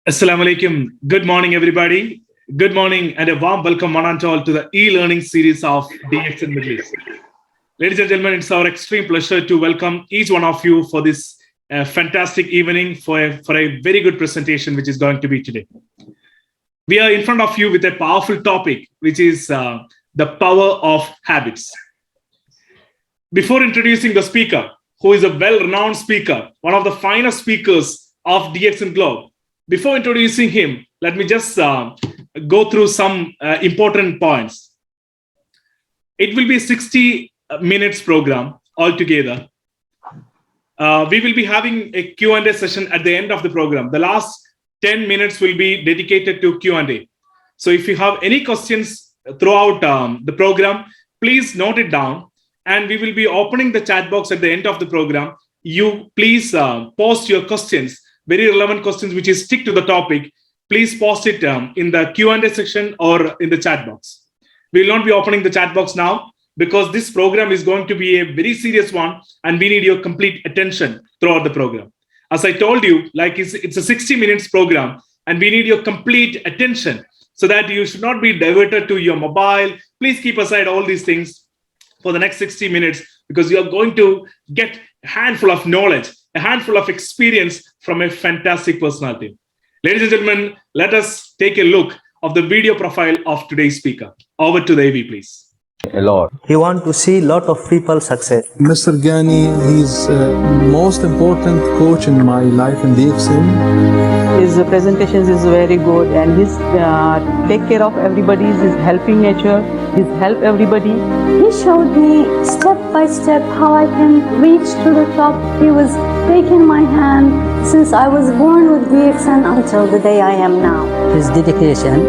Assalamu alaikum. Good morning, everybody. Good morning and a warm welcome, one and all, to the e-learning series of DXN Middle East. Ladies and gentlemen, it's our extreme pleasure to welcome each one of you for this fantastic evening for a very good presentation, which is going to be today. We are in front of you with a powerful topic, which is the power of habits. Before introducing the speaker, who is a well-renowned speaker, one of the finest speakers of DXN Globe, before introducing him, let me just go through some important points. It will be a 60 minutes program altogether. We will be having a Q&A session at the end of the program. The last 10 minutes will be dedicated to Q&A. So if you have any questions throughout the program, please note it down. And we will be opening the chat box at the end of the program. You please post your questions, very relevant questions which is stick to the topic. Please post it in the Q&A section or in the chat box. We will not be opening the chat box now because this program is going to be a very serious one and we need your complete attention throughout the program. As I told you, like it's a 60 minutes program and we need your complete attention so that you should not be diverted to your mobile. Please keep aside all these things for the next 60 minutes because you are going to get a handful of knowledge, a handful of experience from a fantastic personality. Ladies and gentlemen, let us take a look of the video profile of today's speaker. Over to the AV, please. A lot. He want to see lot of people success. Mr. Ghani, he's most important coach in my life in DXN. His presentations is very good and his take care of everybody, his helping nature, his help everybody. He showed me step by step how I can reach to the top. He was taking my hand since I was born with DXN until the day I am now. His dedication,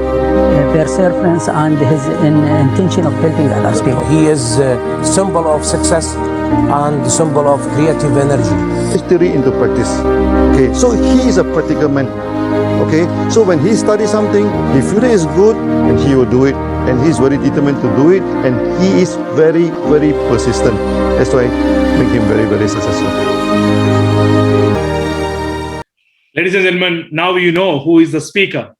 perseverance, and his intention of helping others people. He is a symbol of success and symbol of creative energy. History into practice. Okay, so he is a practical man. Okay, so when he studies something, he feels it is good and he will do it, and he's very determined to do it, and he is very, very persistent. That's why make him very, very successful. Ladies and gentlemen, now you know who is the speaker.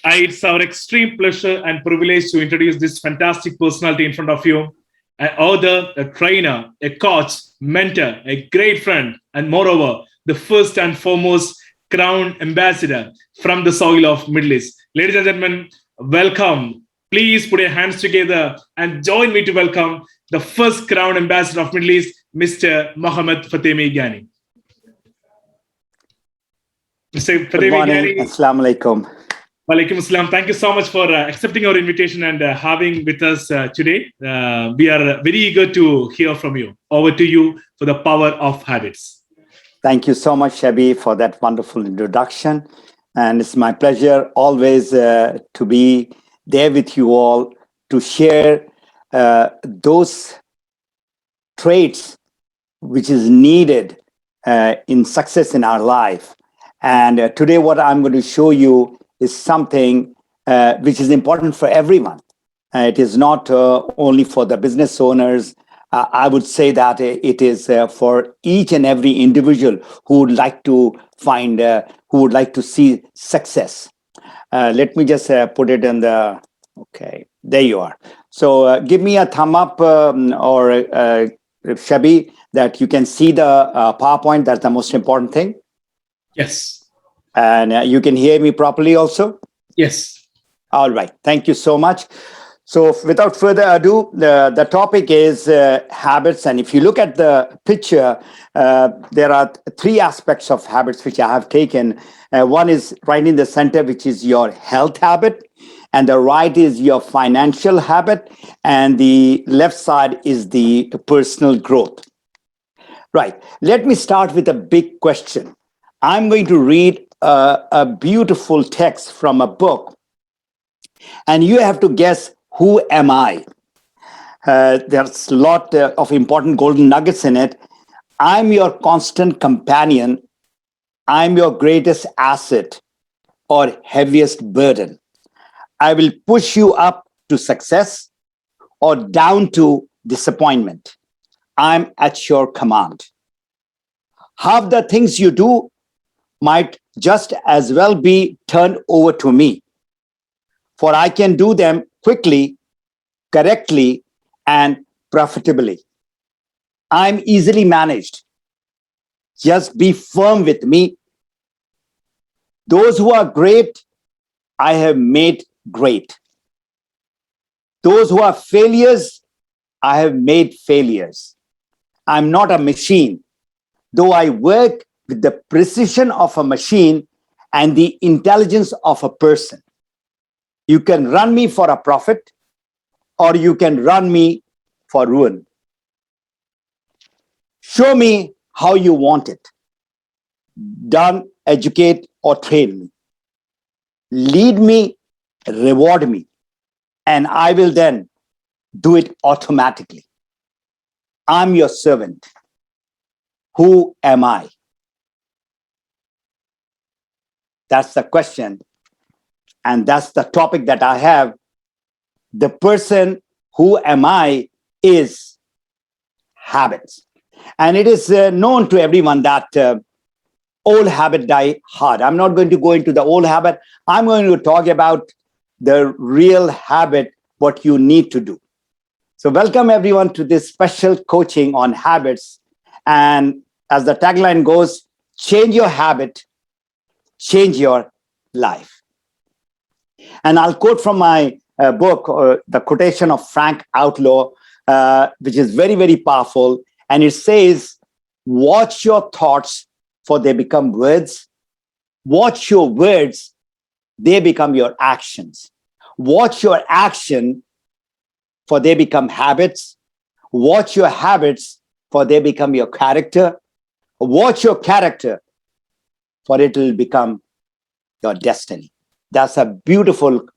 It's our extreme pleasure and privilege to introduce this fantastic personality in front of you. An author, a trainer, a coach, mentor, a great friend, and moreover, the first and foremost crown ambassador from the soil of Middle East. Ladies and gentlemen, welcome. Please put your hands together and join me to welcome the first crown ambassador of Middle East, Mr. Muhammad Fatemi Ghani. Mr. Fatemi Ghani. Assalamu alaikum. Walaikum assalam. Thank you so much for accepting our invitation and having with us today. We are very eager to hear from you. Over to you for the power of habits. Thank you so much, Shabi, for that wonderful introduction. And it's my pleasure always to be there with you all to share those traits which is needed in success in our life. And today what I'm going to show you is something which is important for everyone. It is not only for the business owners. I would say that it is for each and every individual who would like to find, who would like to see success. Let me just put it in the, okay, there you are. So give me a thumb up or Shabi, that you can see the PowerPoint. That's the most important thing. Yes. And you can hear me properly also? Yes. All right. Thank you so much. So without further ado, the topic is habits. And if you look at the picture, there are three aspects of habits which I have taken. One is right in the center, which is your health habit. And the right is your financial habit. And the left side is the personal growth. Right. Let me start with a big question. I'm going to read a beautiful text from a book, and you have to guess, who am I? There's a lot of important golden nuggets in it. I'm your constant companion. I'm your greatest asset or heaviest burden. I will push you up to success or down to disappointment. I'm at your command. Half the things you do might just as well be turned over to me, for I can do them quickly, correctly, and profitably. I'm easily managed. Just be firm with me. Those who are great, I have made great. Those who are failures, I have made failures. I'm not a machine, though I work with the precision of a machine and the intelligence of a person. You can run me for a profit, or you can run me for ruin. Show me how you want it. Done, educate, or train me. Lead me, reward me, and I will then do it automatically. I'm your servant. Who am I? That's the question. And that's the topic that I have. The person, who am I, is habits. And it is known to everyone that old habit die hard. I'm not going to go into the old habit. I'm going to talk about the real habit, what you need to do. So welcome everyone to this special coaching on habits. And as the tagline goes, change your habit, change your life. And I'll quote from my book, the quotation of Frank Outlaw, which is very, very powerful. And it says, watch your thoughts, for they become words. Watch your words, they become your actions. Watch your action, for they become habits. Watch your habits, for they become your character. Watch your character, for it will become your destiny. That's a beautiful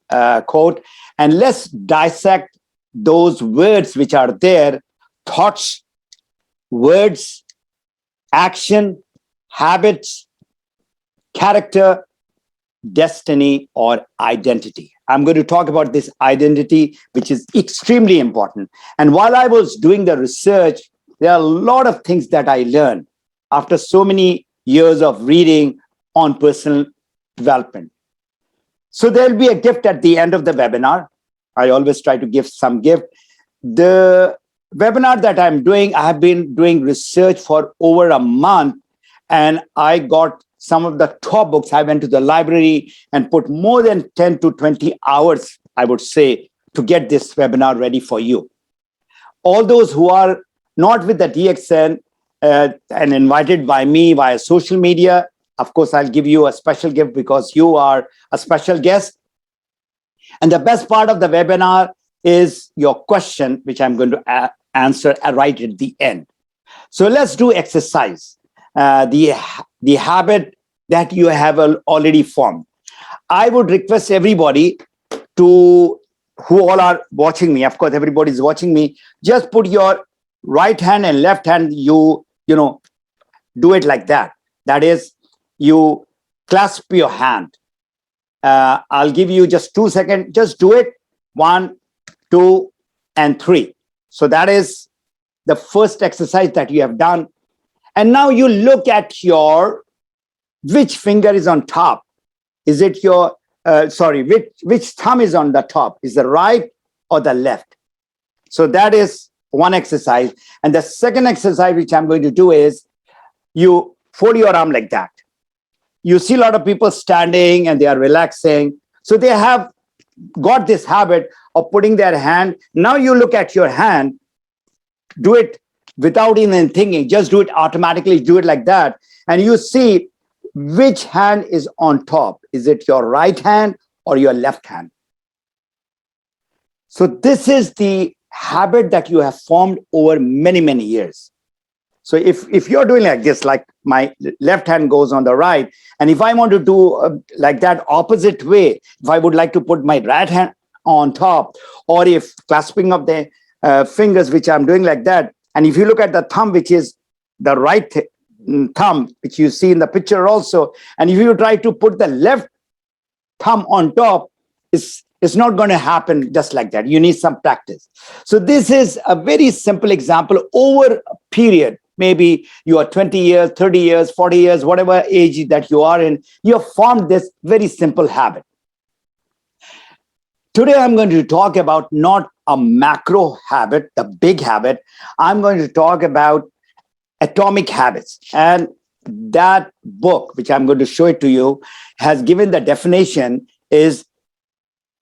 quote. And let's dissect those words which are there: thoughts, words, action, habits, character, destiny, or identity. I'm going to talk about this identity, which is extremely important. And while I was doing the research, there are a lot of things that I learned after so many years of reading on personal development. So there'll be a gift at the end of the webinar. I always try to give some gift. The webinar that I'm doing, I have been doing research for over a month, and I got some of the top books. I went to the library and put more than 10 to 20 hours, I would say, to get this webinar ready for you. All those who are not with the DXN and invited by me via social media, of course, I'll give you a special gift because you are a special guest. And the best part of the webinar is your question, which I'm going to answer right at the end. So let's do exercise. The habit that you have already formed. I would request everybody who all are watching me, of course, everybody is watching me, just put your right hand and left hand, you know, do it like that. That is, you clasp your hand. I'll give you just 2 seconds. Just do it. 1, 2, and 3. So that is the first exercise that you have done. And now you look at which finger is on top. Is it your, which thumb is on the top? Is the right or the left? So that is one exercise. And the second exercise, which I'm going to do, is you fold your arm like that. You see a lot of people standing and they are relaxing. So they have got this habit of putting their hand. Now you look at your hand, do it without even thinking, just do it automatically, do it like that. And you see which hand is on top. Is it your right hand or your left hand? So this is the habit that you have formed over many, many years. So if you're doing like this, like my left hand goes on the right, and if I want to do like that opposite way, if I would like to put my right hand on top, or if clasping of the fingers, which I'm doing like that, and if you look at the thumb, which is the right thumb, which you see in the picture also, and if you try to put the left thumb on top, it's not going to happen just like that. You need some practice. So this is a very simple example. Over a period, Maybe you are 20 years, 30 years, 40 years, whatever age that you are in, you have formed this very simple habit. Today, I'm going to talk about not a macro habit, the big habit. I'm going to talk about atomic habits. And that book, which I'm going to show it to you, has given the definition is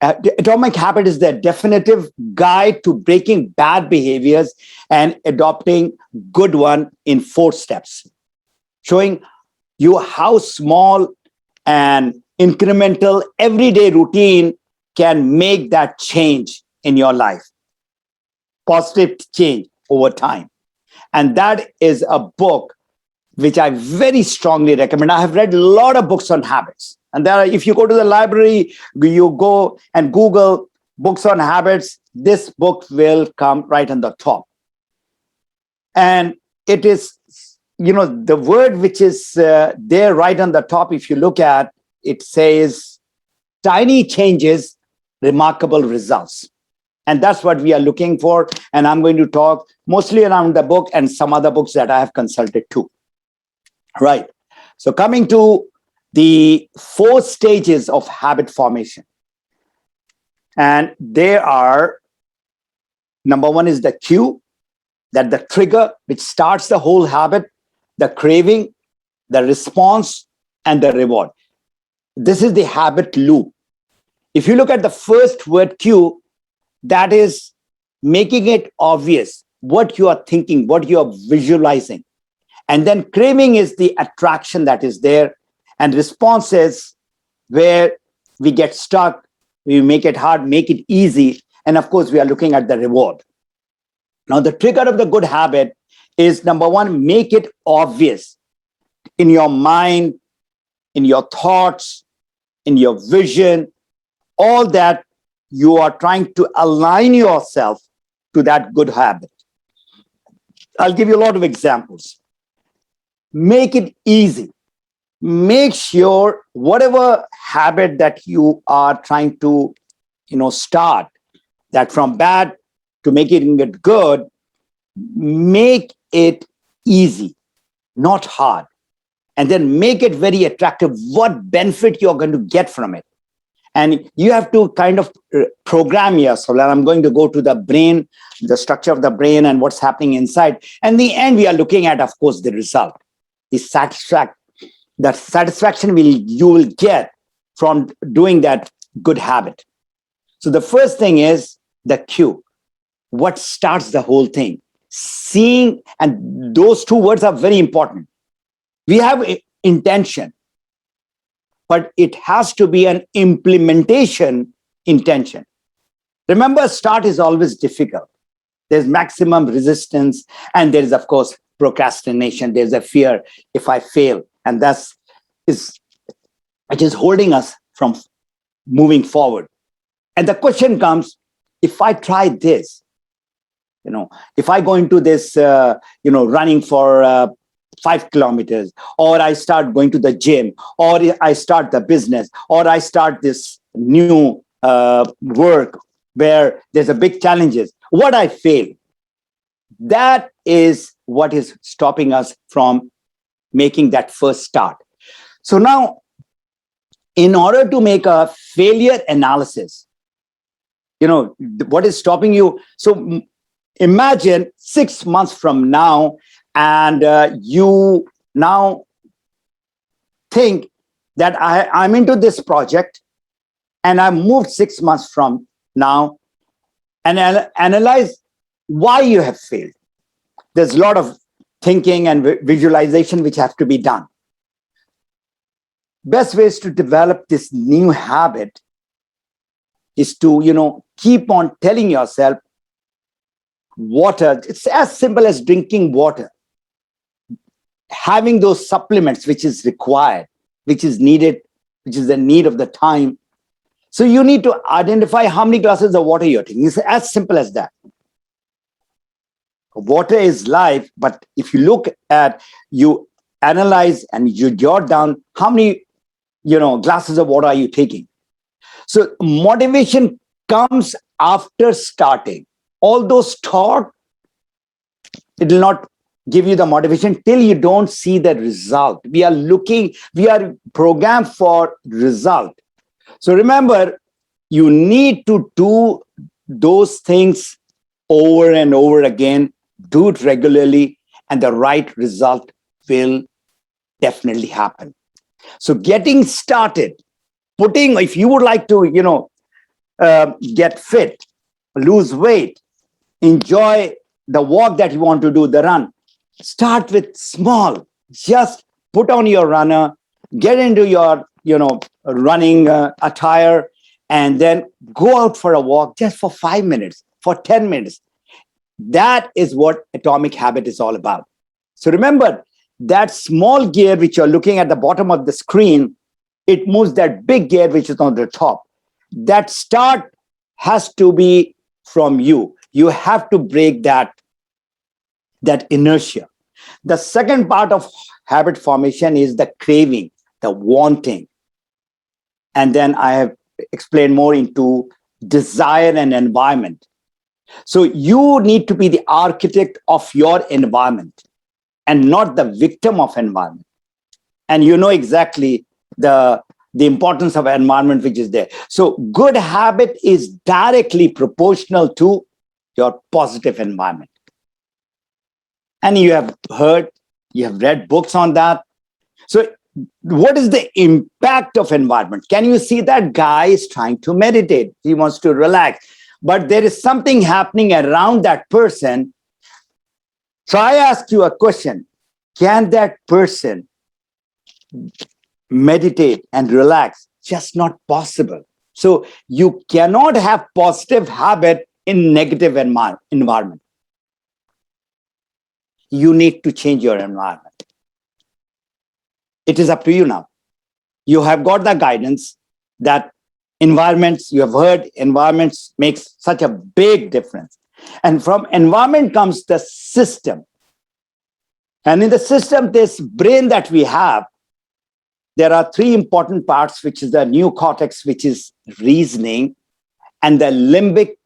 atomic habit is the definitive guide to breaking bad behaviors and adopting good one in 4 steps, showing you how small and incremental everyday routine can make that change in your life, positive change over time. And that is a book which I very strongly recommend. I have read a lot of books on habits. And there are, if you go to the library, you go and Google books on habits, this book will come right on the top. And it is, the word which is there right on the top, if you look at, it says, tiny changes, remarkable results. And that's what we are looking for. And I'm going to talk mostly around the book and some other books that I have consulted too. Right. So coming to the 4 stages of habit formation. And there are, number 1 is the cue, that the trigger which starts the whole habit, the craving, the response, and the reward. This is the habit loop. If you look at the first word cue, that is making it obvious what you are thinking, what you are visualizing. And then craving is the attraction that is there. And response is where we get stuck, we make it hard, make it easy. And of course, we are looking at the reward. Now, the trigger of the good habit is, number 1, make it obvious in your mind, in your thoughts, in your vision, all that you are trying to align yourself to that good habit. I'll give you a lot of examples. Make it easy. Make sure whatever habit that you are trying to, start, that from bad to making it good, make it easy, not hard. And then make it very attractive, what benefit you're going to get from it. And you have to kind of program yourself. And I'm going to go to the brain, the structure of the brain and what's happening inside. And in the end, we are looking at, of course, the result, the satisfaction you will get from doing that good habit. So the first thing is the cue. What starts the whole thing? Seeing, and those 2 words are very important. We have intention, but it has to be an implementation intention. Remember, start is always difficult. There's maximum resistance, and there is, of course, procrastination. There's a fear if I fail, and which is holding us from moving forward. And the question comes, if I try this, if I go into this, running for 5 kilometers, or I start going to the gym, or I start the business, or I start this new work where there's a big challenges, what I fail, that is what is stopping us from making that first start. So now, in order to make a failure analysis, what is stopping you? So imagine 6 months from now, and you now think that I'm into this project, and I moved 6 months from now, and analyze why you have failed. There's a lot of thinking and visualization which have to be done. Best ways to develop this new habit is to, keep on telling yourself, water, it's as simple as drinking water. Having those supplements which is required, which is needed, which is the need of the time. So you need to identify how many glasses of water you're taking. It's as simple as that. Water is life, but if you look at, you analyze and you jot down how many, glasses of water are you taking. So motivation comes after starting. All those thoughts, it will not give you the motivation till you don't see the result. We are programmed for result. So remember, you need to do those things over and over again, do it regularly, and the right result will definitely happen. So getting started, if you would like to, get fit, lose weight, enjoy the walk that you want to do, the run, start with small. Just put on your runner, get into your, running attire, and then go out for a walk just for 5 minutes, for 10 minutes. That is what Atomic Habit is all about. So remember, that small gear which you're looking at the bottom of the screen, it moves that big gear which is on the top. That start has to be from you. You have to break that inertia. The second part of habit formation is the craving, the wanting. And then I have explained more into desire and environment. So you need to be the architect of your environment and not the victim of environment. And you know exactly the importance of environment which is there. So good habit is directly proportional to your positive environment. And you have read books on that. So what is the impact of environment? Can you see that guy is trying to meditate? He wants to relax, but there is something happening around that person. So I ask you a question. Can that person meditate and relax? Just not possible. So you cannot have positive habit in negative environment. You need to change your environment. It is up to you now. You have got the guidance that environments, you have heard environments makes such a big difference. And from environment comes the system. And in the system, this brain that we have, there are three important parts, which is the neocortex, which is reasoning, and the limbic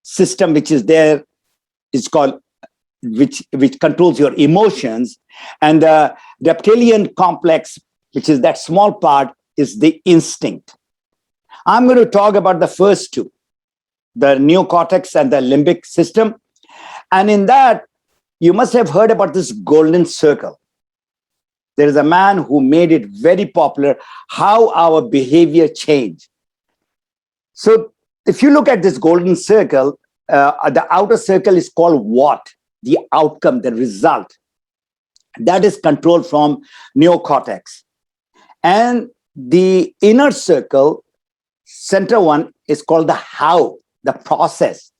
system, which is there, is called, which controls your emotions, and the reptilian complex, which is that small part, is the instinct. I'm going to talk about the first two, the neocortex and the limbic system. And in that, you must have heard about this golden circle. There is a man who made it very popular, how our behavior changed. So if you look at this golden circle, the outer circle is called what? The outcome, the result. That is controlled from neocortex. And the inner circle, center one, is called the how, the process.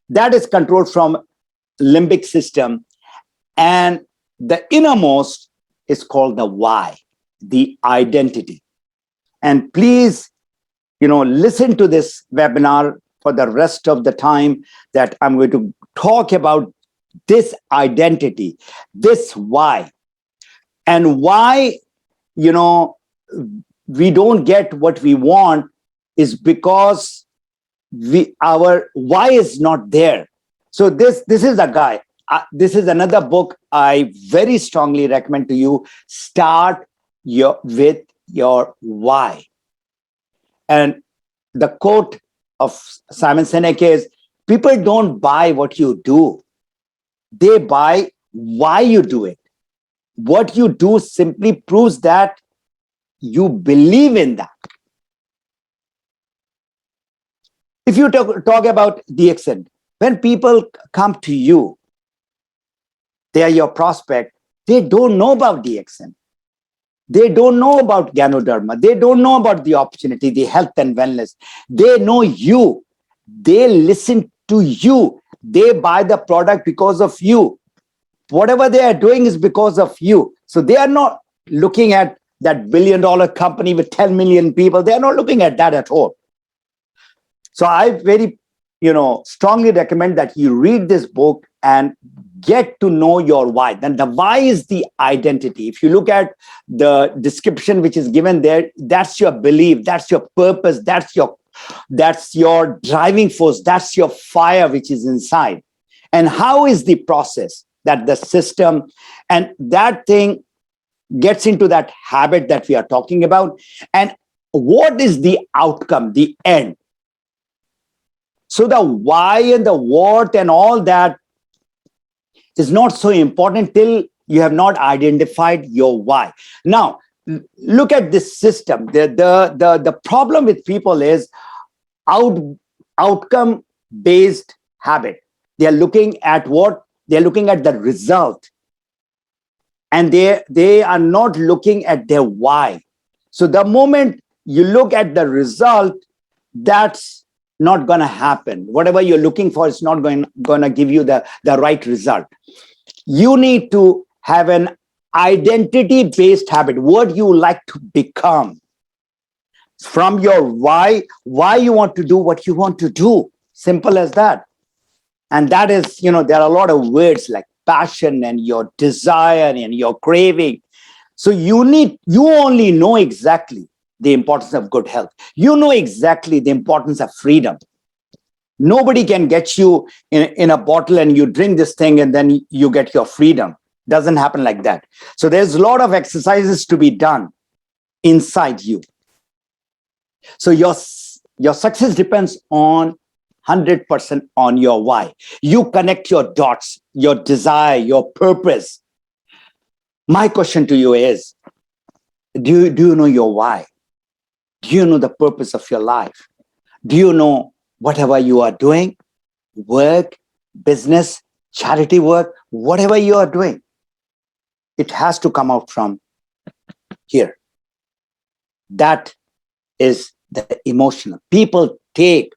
That is controlled from limbic system. And the innermost is called the why, the identity. And please, listen to this webinar for the rest of the time that I'm going to talk about this identity, this why. And why, we don't get what we want is because our why is not there. So this is a guy. This is another book I very strongly recommend to you. Start with your why. And the quote of Simon Sinek is, people don't buy what you do. They buy why you do it. What you do simply proves that you believe in that. If you talk about DXN, when people come to you, they are your prospect, they don't know about DXN. They don't know about Ganoderma. They don't know about the opportunity, the health and wellness. They know you. They listen to you. They buy the product because of you. Whatever they are doing is because of you. So they are not looking at that $1 billion company with 10 million people. They are not looking at that at all. So I very, strongly recommend that you read this book and get to know your why. Then the why is the identity. If you look at the description which is given there, that's your belief, that's your purpose, that's your driving force, that's your fire which is inside. And how is the process? that the system, and that thing gets into that habit that we are talking about. And what is the outcome, the end? So the why and the what and all that is not so important till you have not identified your why. Now, look at this system. The problem with people is outcome-based habit. They are looking at what? They're looking at the result. And they are not looking at their why. So the moment you look at the result, that's not going to happen. Whatever you're looking for is not going to give you the right result. You need to have an identity-based habit, what you like to become. From your why you want to do what you want to do. Simple as that. And that is, there are a lot of words like passion and your desire and your craving. So you only know exactly the importance of good health. You know exactly the importance of freedom. Nobody can get you in a bottle and you drink this thing and then you get your freedom. Doesn't happen like that. So there's a lot of exercises to be done inside you. So your success depends on 100% on your why. You connect your dots, your desire, your purpose. My question to you is, do you know your why? Do you know the purpose of your life? Do you know whatever you are doing, work, business, charity work, whatever you are doing, it has to come out from here. That is the emotional. People take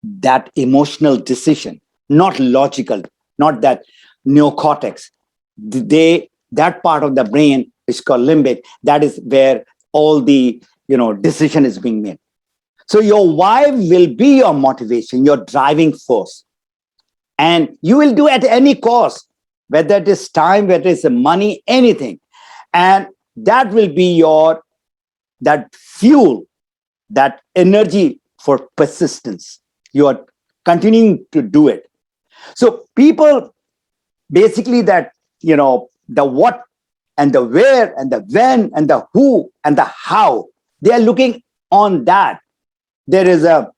that emotional decision, not logical, not that neocortex. That part of the brain is called limbic. That is where all the decision is being made. So your why will be your motivation, your driving force. And you will do at any cost, whether it is time, whether it's money, anything. And that will be that fuel, that energy for persistence. You are continuing to do it. So people basically the what and the where and the when and the who and the how, they are looking on that. There is a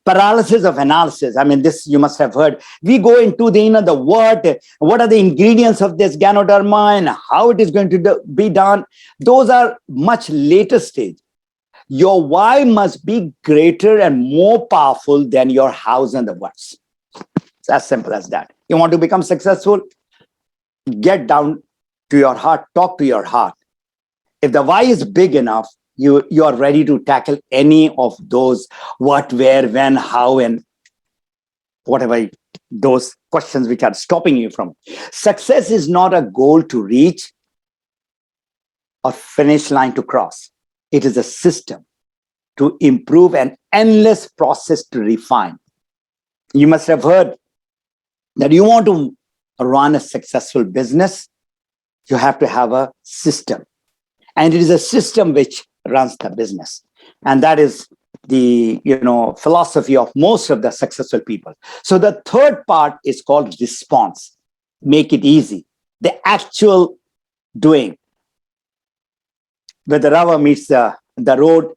paralysis of analysis. I mean, this you must have heard. We go into the what are the ingredients of this Ganoderma and how it is going to be done. Those are much later stage. Your why must be greater and more powerful than your hows and the whats. It's as simple as that. You want to become successful? Get down to your heart, talk to your heart. If the why is big enough, you are ready to tackle any of those what, where, when, how, and whatever those questions which are stopping you from. Success is not a goal to reach or finish line to cross. It is a system to improve, an endless process to refine. You must have heard that you want to run a successful business, you have to have a system. And it is a system which runs the business. And that is the philosophy of most of the successful people. So the third part is called response. Make it easy. The actual doing. Where the rubber meets the road,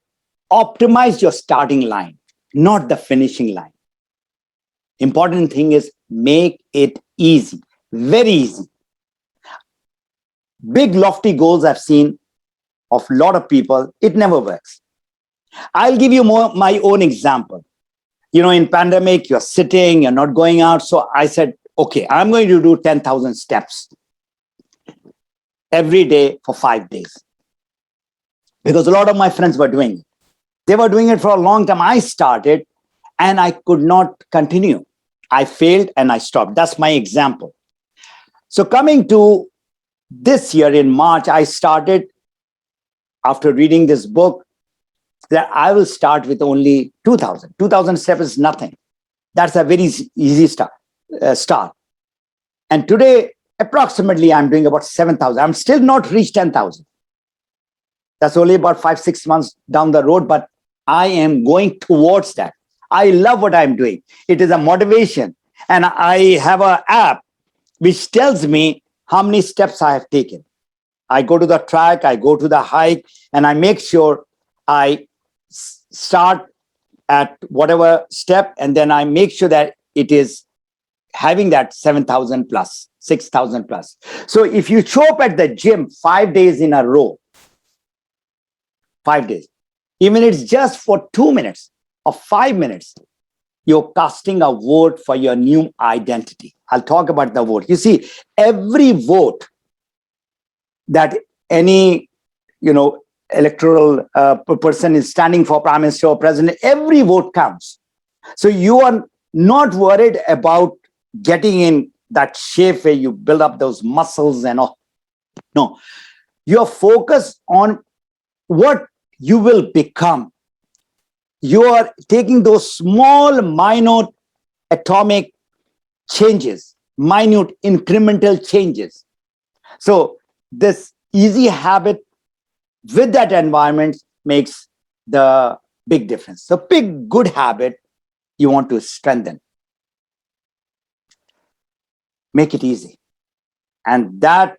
optimize your starting line, not the finishing line. Important thing is make it easy, very easy. Big lofty goals I've seen of a lot of people, it never works. I'll give you my own example. In pandemic, you're sitting, you're not going out. So I said, okay, I'm going to do 10,000 steps every day for 5 days. Because a lot of my friends were doing it. They were doing it for a long time. I started and I could not continue. I failed and I stopped. That's my example. So coming to this year in March, I started, after reading this book, that I will start with only 2,000. 2,000 steps is nothing. That's a very easy start. And today, approximately, I'm doing about 7,000. I'm still not reached 10,000. That's only about 5-6 months down the road, but I am going towards that. I love what I'm doing. It is a motivation. and I have an app which tells me how many steps I have taken. I go to the track, I go to the hike, and I make sure I start at whatever step, and then I make sure that it is having that 7,000 plus, 6,000 plus. So if you show up at the gym 5 days in a row, 5 days, even it's just for 2 minutes or 5 minutes, you're casting a vote for your new identity. I'll talk about the vote. You see, every vote that any, electoral person is standing for prime minister or president, every vote counts. So you are not worried about getting in that shape where you build up those muscles and all. No, you're focused on what you will become. You are taking those small, minute, atomic changes, minute, incremental changes. So this easy habit with that environment makes the big difference. So pick good habit you want to strengthen. Make it easy. And that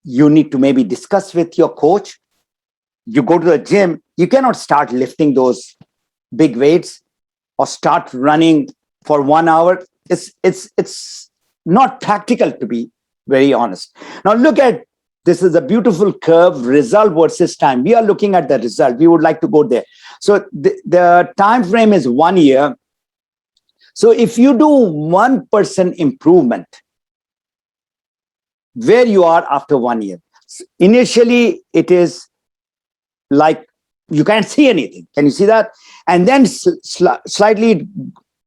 you need to maybe discuss with your coach. You go to the gym, you cannot start lifting those big weights or start running for 1 hour. It's not practical, to be very honest. Now look at, this is a beautiful curve, result versus time. We are looking at the result. We would like to go there. So the time frame is 1 year. So if you do 1% improvement, where you are after 1 year, initially it is like you can't see anything. Can you see that? And then slightly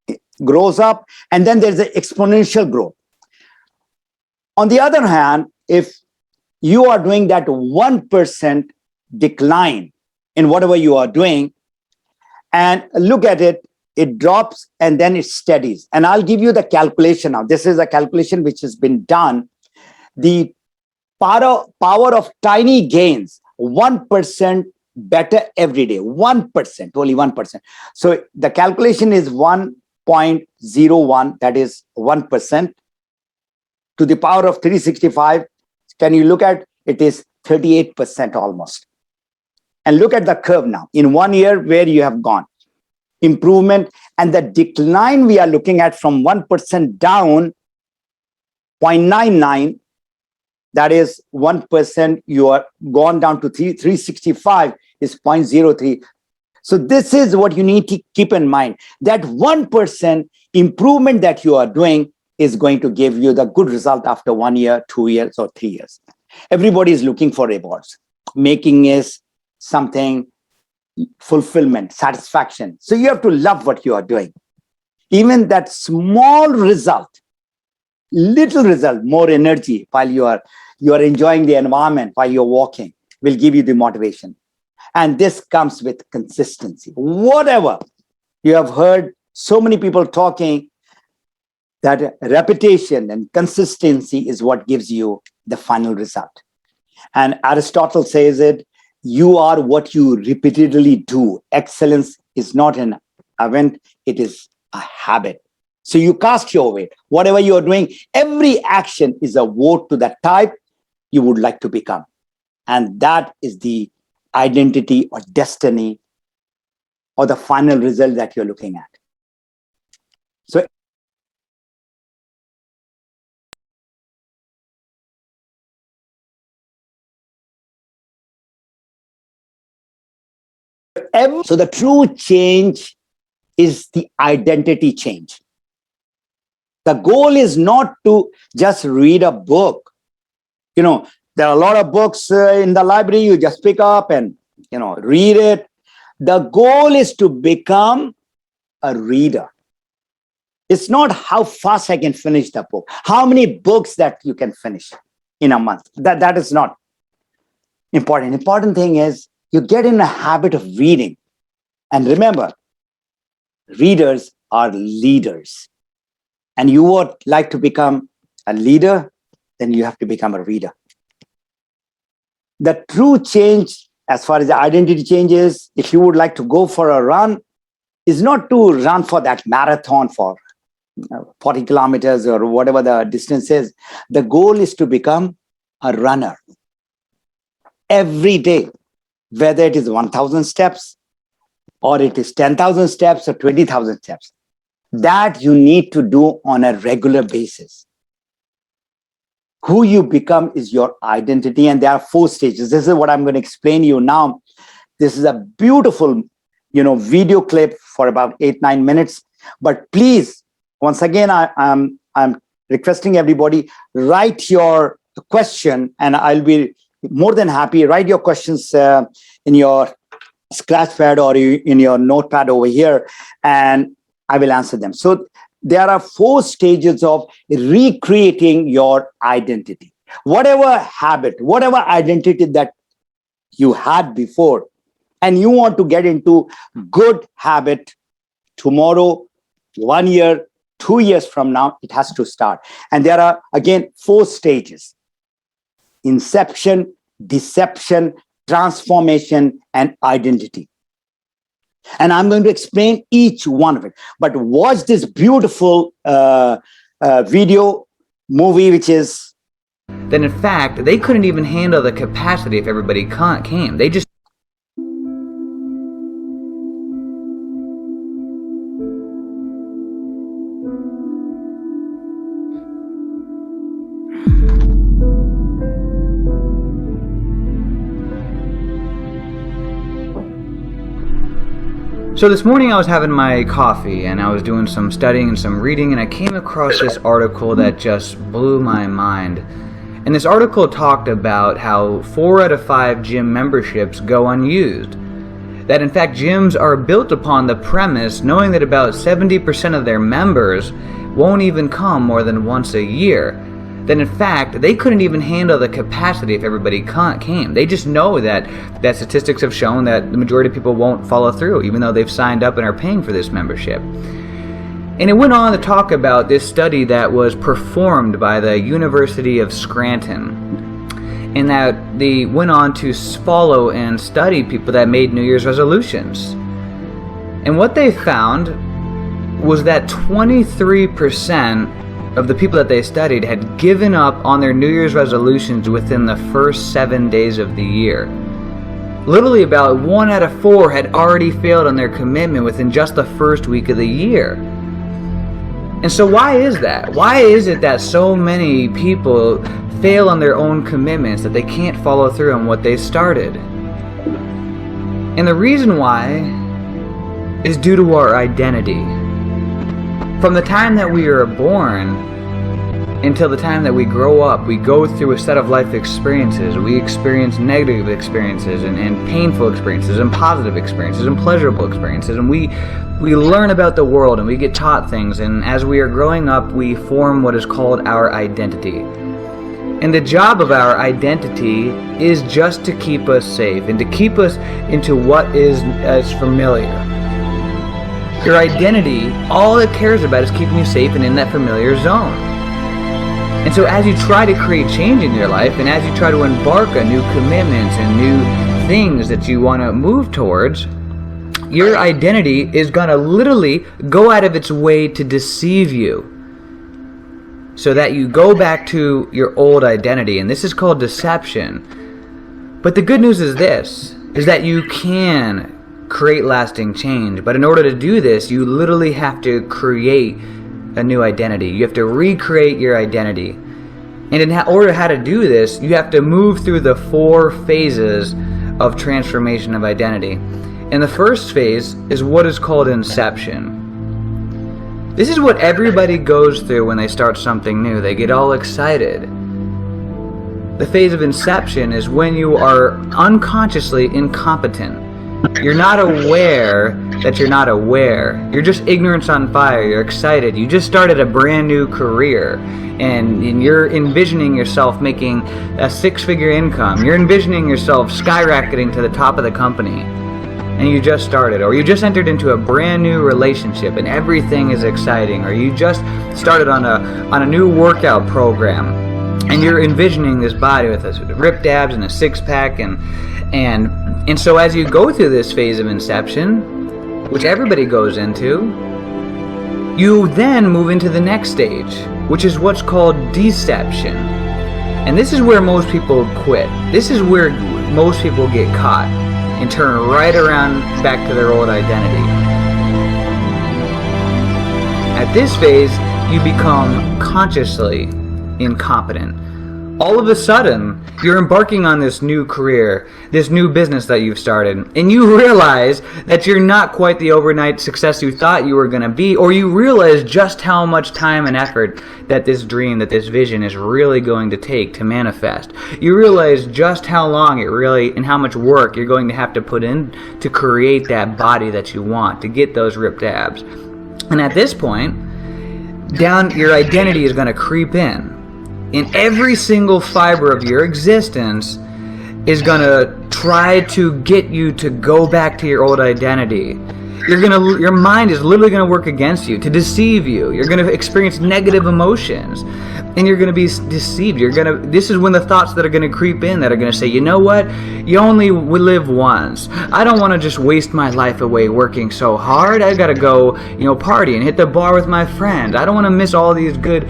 it grows up, and then there's an exponential growth. On the other hand, if you are doing that 1% decline in whatever you are doing, and look at it, it drops and then it steadies. And I'll give you the calculation now. This is a calculation which has been done. The power of tiny gains, 1% better every day, 1%, only 1%. So the calculation is 1.01, that is 1%, to the power of 365. Can you look at it? Is 38% almost. And look at the curve now. In 1 year, where you have gone. Improvement, and the decline we are looking at from 1% down, 0.99, that is 1%, you are gone down to 365 is 0.03. So this is what you need to keep in mind, that 1% improvement that you are doing is going to give you the good result after 1 year, 2 years, or 3 years. Everybody is looking for rewards. Making is something, fulfillment, satisfaction. So you have to love what you are doing. Even that small result, little result, more energy while you are enjoying the environment, while you're walking, will give you the motivation. And this comes with consistency. Whatever you have heard so many people talking, that repetition and consistency is what gives you the final result. And Aristotle says it, you are what you repeatedly do. Excellence is not an event, it is a habit. So you cast your weight. Whatever you are doing, every action is a vote to the type you would like to become. And that is the identity or destiny or the final result that you're looking at. So so the true change is the identity change. The goal is not to just read a book. There are a lot of books in the library, you just pick up and, read it. The goal is to become a reader. It's not how fast I can finish the book, how many books that you can finish in a month. That is not important. Important thing is you get in a habit of reading. And remember, readers are leaders. And you would like to become a leader, then you have to become a reader. The true change, as far as the identity changes, if you would like to go for a run, is not to run for that marathon for 40 kilometers or whatever the distance is. The goal is to become a runner every day, whether it is 1,000 steps or it is 10,000 steps or 20,000 steps. That you need to do on a regular basis. Who you become is your identity, and there are 4 stages. This is what I'm going to explain to you now. This is a beautiful, video clip for about 8-9 minutes. But please, once again, I'm requesting everybody, write your question, and I'll be more than happy. Write your questions in your scratch pad or in your notepad over here, and I will answer them. So there are 4 stages of recreating your identity. Whatever habit, whatever identity that you had before, and you want to get into good habit tomorrow, 1 year, 2 years from now, it has to start. And there are, again, 4 stages: inception, deception, transformation, and identity. And I'm going to explain each one of it. But watch this beautiful video movie, which is... Then in fact, they couldn't even handle the capacity if everybody came. They just... So this morning I was having my coffee and I was doing some studying and some reading, and I came across this article that just blew my mind. And this article talked about how 4 out of 5 gym memberships go unused. That in fact gyms are built upon the premise knowing that about 70% of their members won't even come more than once a year. That in fact they couldn't even handle the capacity if everybody came. They just know that statistics have shown that the majority of people won't follow through, even though they've signed up and are paying for this membership. And it went on to talk about this study that was performed by the University of Scranton, and that they went on to follow and study people that made New Year's resolutions. And what they found was that 23% of the people that they studied had given up on their New Year's resolutions within the first 7 days of the year. Literally about 1 out of 4 had already failed on their commitment within just the first week of the year. And so why is that? Why is it that so many people fail on their own commitments, that they can't follow through on what they started? And the reason why is due to our identity. From the time that we are born until the time that we grow up, we go through a set of life experiences. We experience negative experiences and painful experiences and positive experiences and pleasurable experiences. And we learn about the world and we get taught things. And as we are growing up, we form what is called our identity. And the job of our identity is just to keep us safe and to keep us into what is familiar. Your identity, all it cares about is keeping you safe and in that familiar zone. And so as you try to create change in your life, and as you try to embark on new commitments and new things that you want to move towards, your identity is going to literally go out of its way to deceive you, so that you go back to your old identity. And this is called deception. But the good news is this, is that you can create lasting change. But in order to do this, you literally have to create a new identity. You have to recreate your identity. And in order how to do this, you have to move through the 4 phases of transformation of identity. And the first phase is what is called inception. This is what everybody goes through when they start something new. They get all excited. The phase of inception is when you are unconsciously incompetent. You're not aware that you're not aware. You're just ignorance on fire. You're excited. You just started a brand new career, and you're envisioning yourself making a 6-figure income. You're envisioning yourself skyrocketing to the top of the company, and you just started. Or you just entered into a brand new relationship and everything is exciting. Or you just started on a new workout program, and you're envisioning this body with ripped abs and a 6-pack, and so as you go through this phase of inception, which everybody goes into, You then move into the next stage, which is what's called deception. And this is where most people quit. This is where most people get caught and turn right around back to their old identity. At this phase, you become consciously incompetent. All of a sudden, you're embarking on this new career, this new business that you've started, and you realize that you're not quite the overnight success you thought you were going to be, or you realize just how much time and effort that this dream, that this vision is really going to take to manifest. You realize just how long it really, and how much work you're going to have to put in to create that body that you want, to get those ripped abs. And at this point, your identity is going to creep in. And every single fiber of your existence is going to try to get you to go back to your old identity. Your mind is literally going to work against you, to deceive you. You're going to experience negative emotions, and you're going to be deceived. This is when the thoughts that are going to creep in, that are going to say, you know what, you only live once. I don't want to just waste my life away working so hard. I got to go, party and hit the bar with my friends. I don't want to miss all these good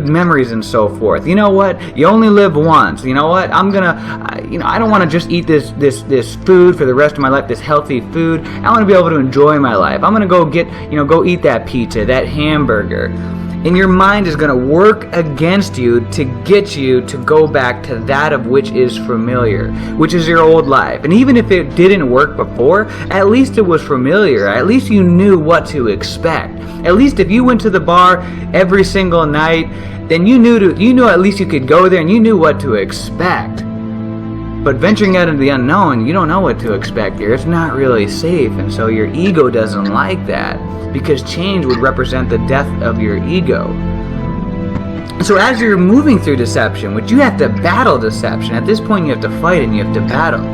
memories and so forth. You know what, you only live once. You know what, I don't want to just eat this food for the rest of my life, this healthy food. I want to be able to enjoy my life. I'm going to go eat that pizza, that hamburger. And your mind is going to work against you to get you to go back to that of which is familiar, which is your old life. And even if it didn't work before, at least it was familiar. At least you knew what to expect. At least if you went to the bar every single night, then you knew at least you could go there and you knew what to expect. But venturing out into the unknown, you don't know what to expect here. It's not really safe, and so your ego doesn't like that, because change would represent the death of your ego. So as you're moving through deception, which you have to battle deception, at this point you have to fight and you have to battle.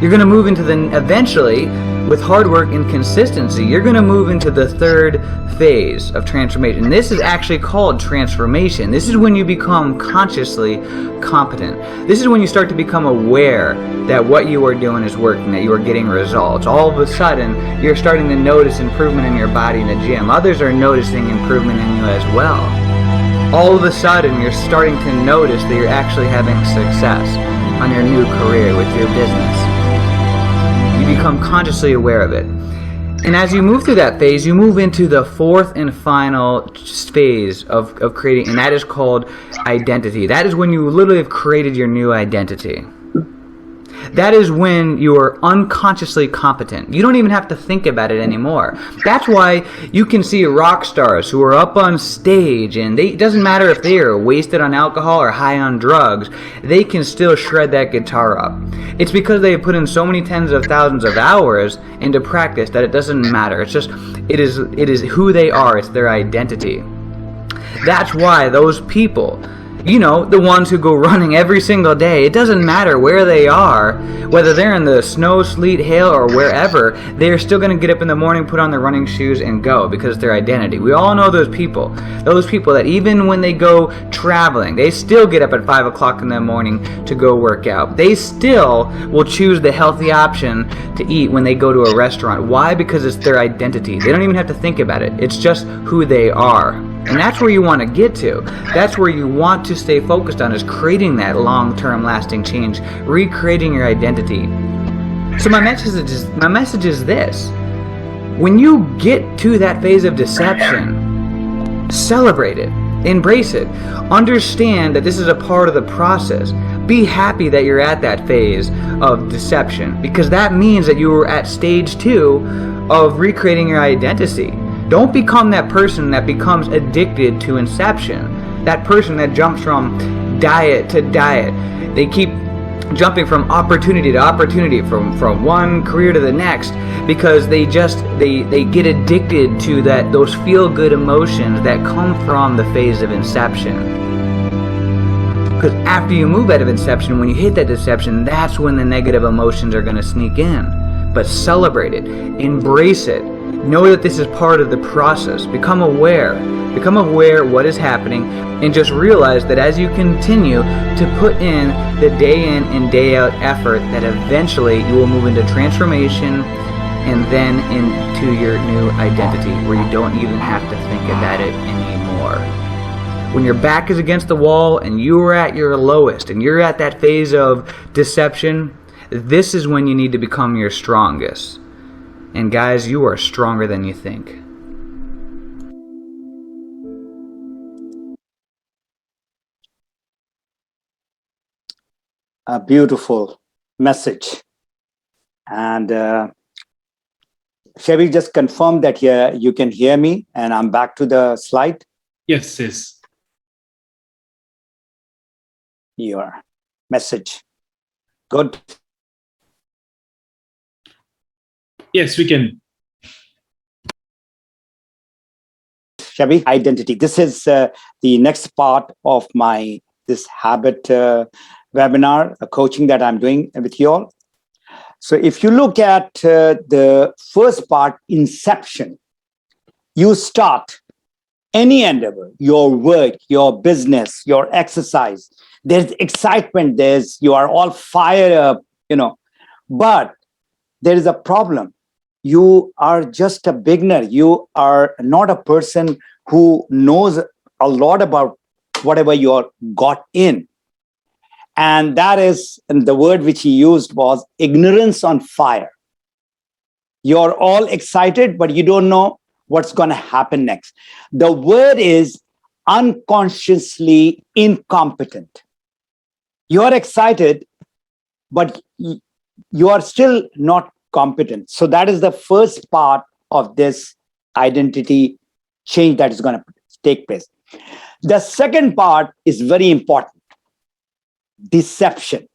You're going to move into eventually, with hard work and consistency, you're going to move into the third phase of transformation. This is actually called transformation. This is when you become consciously competent. This is when you start to become aware that what you are doing is working, that you are getting results. All of a sudden, you're starting to notice improvement in your body in the gym. Others are noticing improvement in you as well. All of a sudden, you're starting to notice that you're actually having success on your new career with your business. You become consciously aware of it. And as you move through that phase, you move into the fourth and final phase of creating, and that is called identity. That is when you literally have created your new identity. That is when you are unconsciously competent. You don't even have to think about it anymore. That's why you can see rock stars who are up on stage, and it doesn't matter if they are wasted on alcohol or high on drugs, they can still shred that guitar up. It's because they have put in so many tens of thousands of hours into practice that it doesn't matter. It is who they are. It's their identity. That's why those people, the ones who go running every single day, it doesn't matter where they are, whether they're in the snow, sleet, hail, or wherever, they're still going to get up in the morning, put on their running shoes, and go, because it's their identity. We all know those people that even when they go traveling, they still get up at 5 o'clock in the morning to go work out. They still will choose the healthy option to eat when they go to a restaurant. Why? Because it's their identity. They don't even have to think about it. It's just who they are. And that's where you want to get to. That's where you want to stay focused on, is creating that long-term lasting change, recreating your identity. So my message is this. When you get to that phase of deception, celebrate it, embrace it, understand that this is a part of the process. Be happy that you're at that phase of deception, because that means that you were at stage 2 of recreating your identity. Don't become that person that becomes addicted to Inception. That person that jumps from diet to diet. They keep jumping from opportunity to opportunity, from one career to the next, because they get addicted to those feel-good emotions that come from the phase of Inception. Because after you move out of Inception, when you hit that deception, that's when the negative emotions are going to sneak in. But celebrate it. Embrace it. Know that this is part of the process. Become aware what is happening, and just realize that as you continue to put in the day in and day out effort, that eventually you will move into transformation, and then into your new identity where you don't even have to think about it anymore. When your back is against the wall and you're at your lowest and you're at that phase of deception, this is when you need to become your strongest. And guys, you are stronger than you think. A beautiful message. And shall we just confirm that you can hear me and I'm back to the slide? Yes, yes. Your message. Good. Yes, we can. Shabi, identity. This is the next part of this habit webinar, coaching that I'm doing with you all. So if you look at the first part, Inception, you start any endeavor, your work, your business, your exercise. There's excitement. You are all fired up, but there is a problem. You are just a beginner. You are not a person who knows a lot about whatever you got in. And that is, and the word which he used was ignorance on fire. You're all excited, but you don't know what's going to happen next. The word is unconsciously incompetent. You're excited, but you are still not competent. So that is the first part of this identity change that is going to take place. The second part is very important. Deception.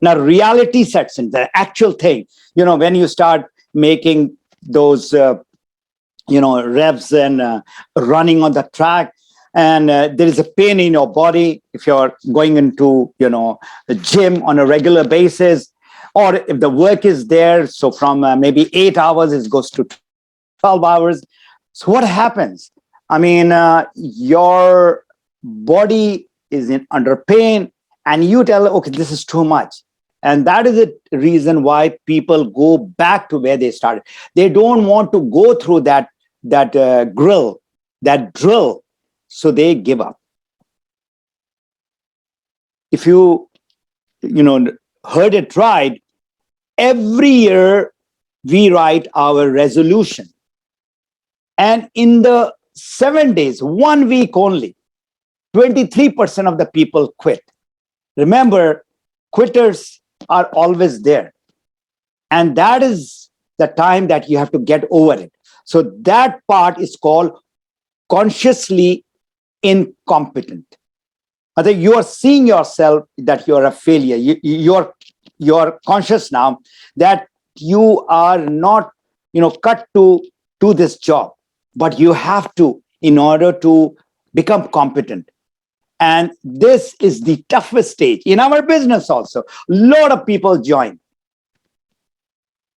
Now, reality sets in, the actual thing. When you start making those, revs and running on the track, and there is a pain in your body if you're going into, the gym on a regular basis, or if the work is there, so from maybe 8 hours, it goes to 12 hours. So what happens? I mean, your body is under pain, and you tell, okay, this is too much. And that is the reason why people go back to where they started. They don't want to go through that drill, so they give up. If you heard it right, every year we write our resolution. And in the 7 days, 1 week only, 23% of the people quit. Remember, quitters are always there. And that is the time that you have to get over it. So that part is called consciously incompetent. I think you are seeing yourself that you're a failure. You're conscious now that you are not, cut to do this job, but you have to in order to become competent. And this is the toughest stage in our business also. A lot of people join.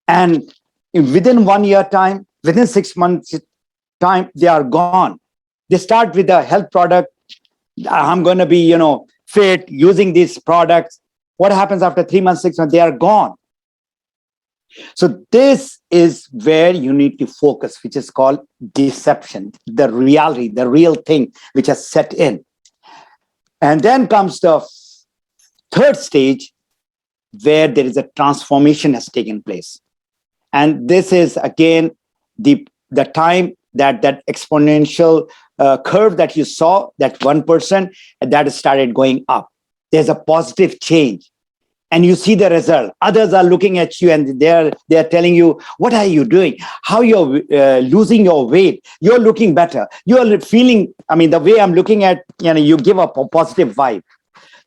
And within 1 year time, within 6 months time, they are gone. They start with a health product. I'm going to be, fit using these products. What happens after 3 months, 6 months? They are gone. So this is where you need to focus, which is called deception, the reality, the real thing which has set in. And then comes the third stage where there is a transformation has taken place. And this is, again, the time that exponential curve that you saw, that 1%, that started going up. There's a positive change. And you see the result. Others are looking at you and they're telling you, what are you doing? How you're losing your weight? You're looking better. You're feeling, the way I'm looking at, you give up a positive vibe.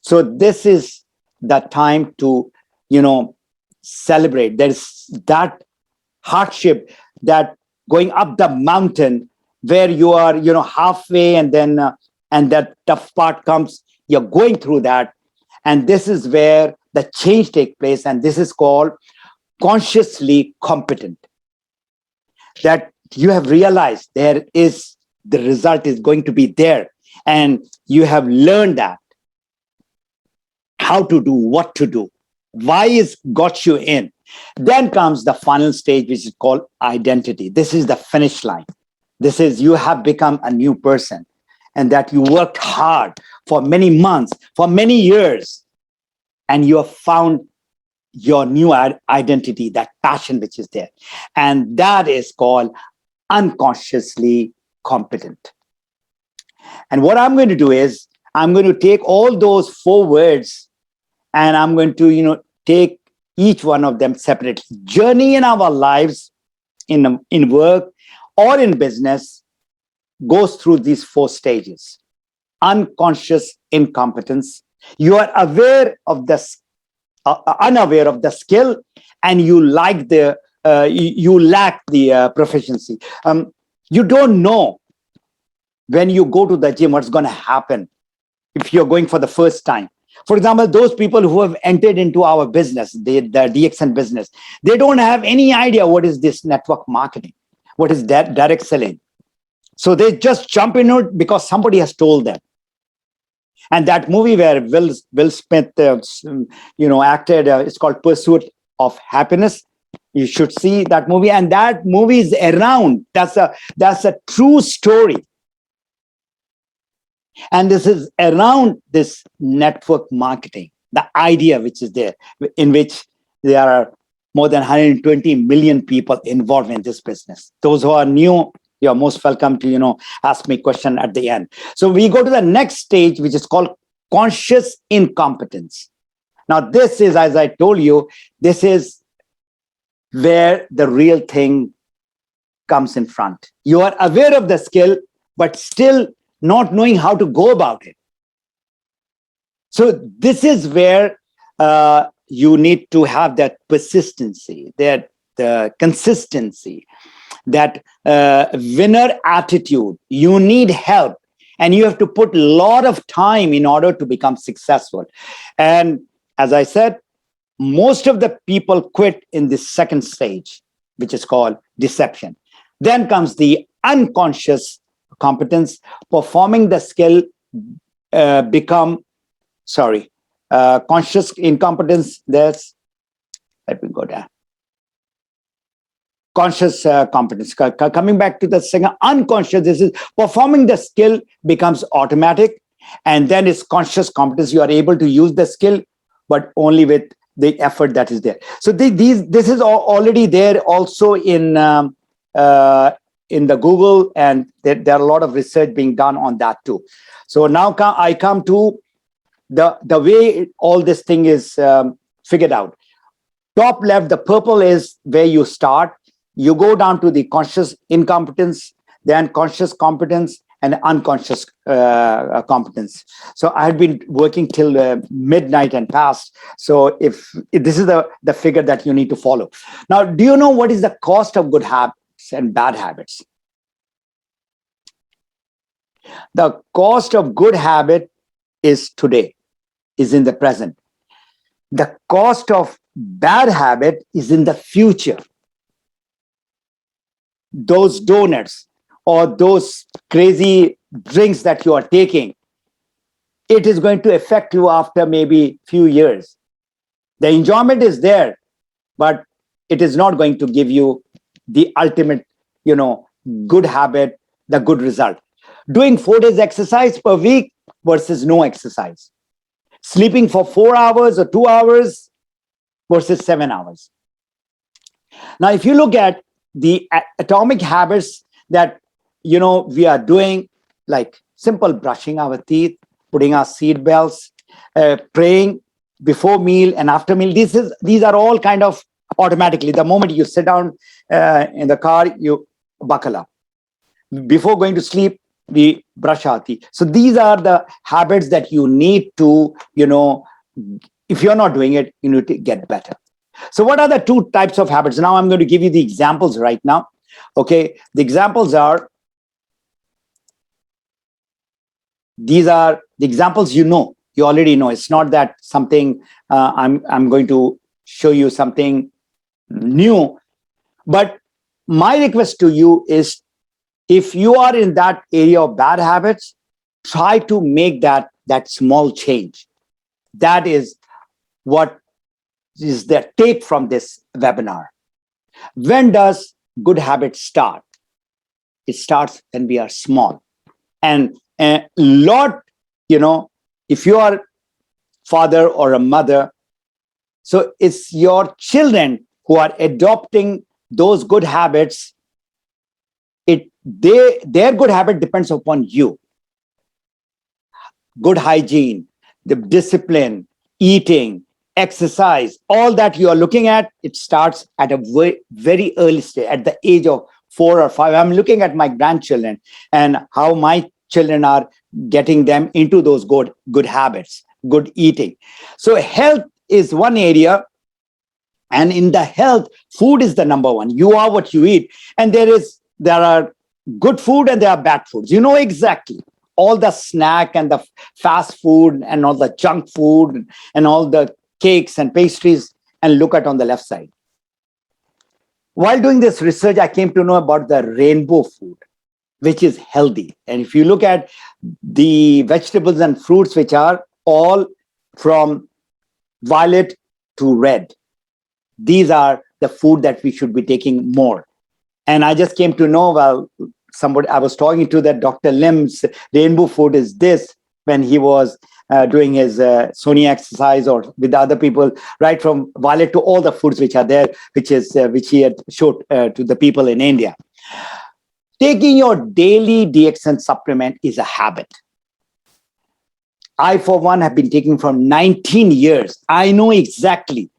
So this is the time to, celebrate. There's that hardship, that going up the mountain where you are, halfway, and then, and that tough part comes, you're going through that. And this is where the change takes place, and this is called consciously competent. That you have realized the result is going to be there, and you have learned that how to do, what to do, why is got you in. Then comes the final stage, which is called identity. This is the finish line. This is you have become a new person, and that you worked hard for many months, for many years, and you have found your new identity, that passion which is there. And that is called unconsciously competent. And what I'm going to do is I'm going to take all those 4 words and I'm going to, take each one of them separately. Journey in our lives, in work or in business, goes through these 4 stages. Unconscious incompetence. You are aware of the unaware of the skill, and you lack the proficiency. You don't know when you go to the gym what's going to happen if you're going for the first time. For example, those people who have entered into our business, the DXN business, they don't have any idea what is this network marketing, what is that direct selling. So they just jump into it because somebody has told them. And that movie where Will Smith, acted, it's called Pursuit of Happiness. You should see that movie. And that movie is around. That's a true story. And this is around this network marketing, the idea which is there, in which there are more than 120 million people involved in this business. Those who are new, you're most welcome to, ask me a question at the end. So we go to the next stage, which is called conscious incompetence. Now, this is, as I told you, this is where the real thing comes in front. You are aware of the skill, but still not knowing how to go about it. So this is where you need to have that persistency, that consistency, that winner attitude. You need help, and you have to put a lot of time in order to become successful. And as I said, most of the people quit in this second stage, which is called deception. Then comes the unconscious competence, performing the skill, conscious incompetence. Let me go down. Conscious competence. Coming back to the second, unconscious, this is performing the skill becomes automatic, and then it's conscious competence. You are able to use the skill, but only with the effort that is there. So this is already there also in the Google, and there are a lot of research being done on that too. So now I come to the way all this thing is figured out. Top left, the purple is where you start. You go down to the conscious incompetence, then conscious competence, and unconscious competence. So I had been working till midnight and past. So if this is the figure that you need to follow. Now, do you know what is the cost of good habits and bad habits? The cost of good habit is today, is in the present. The cost of bad habit is in the future. Those donuts or those crazy drinks that you are taking, it is going to affect you after maybe few years. The enjoyment is there, but it is not going to give you the ultimate, good habit, the good result. Doing 4 days exercise per week versus no exercise. Sleeping for 4 hours or 2 hours versus 7 hours. Now, if you look at the atomic habits that, we are doing, like simple brushing our teeth, putting our seat belts, praying before meal and after meal, these are all kind of automatically. The moment you sit down in the car, you buckle up. Before going to sleep, we brush our teeth. So these are the habits that you need to, if you're not doing it, you need to get better. So what are the 2 types of habits? Now I'm going to give you the examples right now. Okay, the examples are, these are the examples you already know. It's not that something I'm going to show you something new. But my request to you is, if you are in that area of bad habits, try to make that small change. That is what is the take from this webinar. When does good habits start? It starts when we are small. And a lot, if you are father or a mother, so it's your children who are adopting those good habits. Their good habit depends upon you. Good hygiene, the discipline, eating, exercise, all that you are looking at, it starts at a very, very early stage, at the age of 4 or 5. I'm looking at my grandchildren and how my children are getting them into those good habits, good eating. So health is one area. And in the health, food is the number one. You are what you eat. And there are good food and there are bad foods. You know exactly. All the snack and the fast food and all the junk food and all the cakes and pastries, and look at on the left side. While doing this research, I came to know about the rainbow food, which is healthy. And if you look at the vegetables and fruits, which are all from violet to red, these are the food that we should be taking more. And I just came to know, I was talking to that Dr. Lim's rainbow food is this, when he was doing his Sony exercise or with other people, right from violet to all the foods which are there, which he had showed to the people in India. Taking your daily DXN supplement is a habit. I, for one, have been taking for 19 years. I know exactly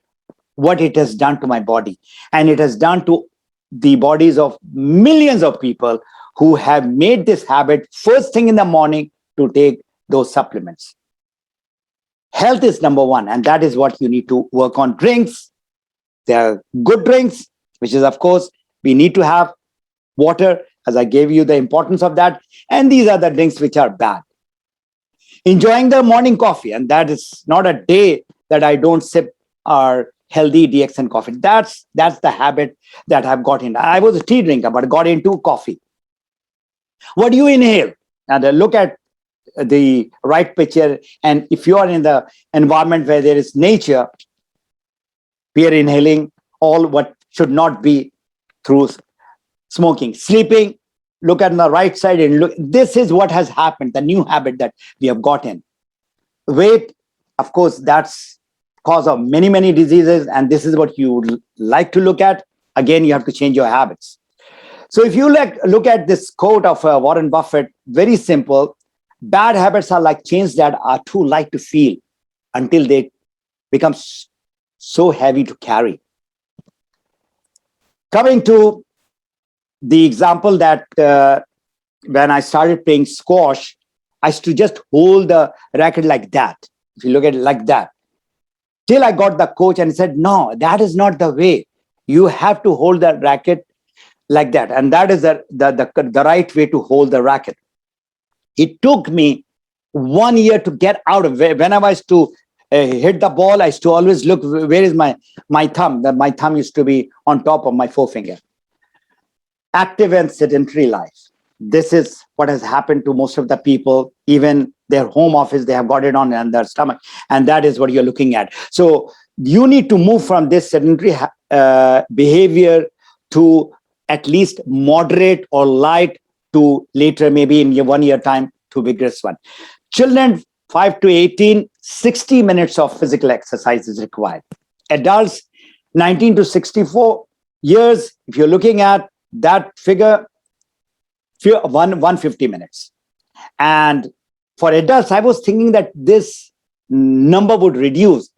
what it has done to my body, and it has done to the bodies of millions of people who have made this habit first thing in the morning to take those supplements. Health is number one, and that is what you need to work on. Drinks, there are good drinks, which is, of course, we need to have water, as I gave you the importance of that. And these are the drinks which are bad. Enjoying the morning coffee, and that is not a day that I don't sip our healthy DXN coffee. That's the habit that I've got in. I was a tea drinker, but got into coffee. What do you inhale? And look at the right picture. And if you are in the environment where there is nature, we are inhaling all what should not be through smoking. Sleeping, look at the right side and look. This is what has happened, the new habit that we have gotten. Weight, of course, that's cause of many, many diseases. And this is what you would like to look at. Again, you have to change your habits. So if you look at this quote of Warren Buffett, very simple. Bad habits are like chains that are too light to feel until they become so heavy to carry. Coming to the example that when I started playing squash, I used to just hold the racket like that. If you look at it like that, till I got the coach and he said, no, that is not the way. You have to hold the racket like that. And that is the right way to hold the racket. It took me 1 year to get out of it. Whenever I used to hit the ball, I used to always look, where is my thumb? That my thumb used to be on top of my forefinger. Active and sedentary life. This is what has happened to most of the people. Even their home office, they have got it on their stomach. And that is what you're looking at. So you need to move from this sedentary behavior to at least moderate or light to later, maybe in 1 year time, to vigorous one. Children 5 to 18, 60 minutes of physical exercise is required. Adults 19 to 64 years, if you're looking at that figure, 150 minutes. And for adults, I was thinking that this number would reduce,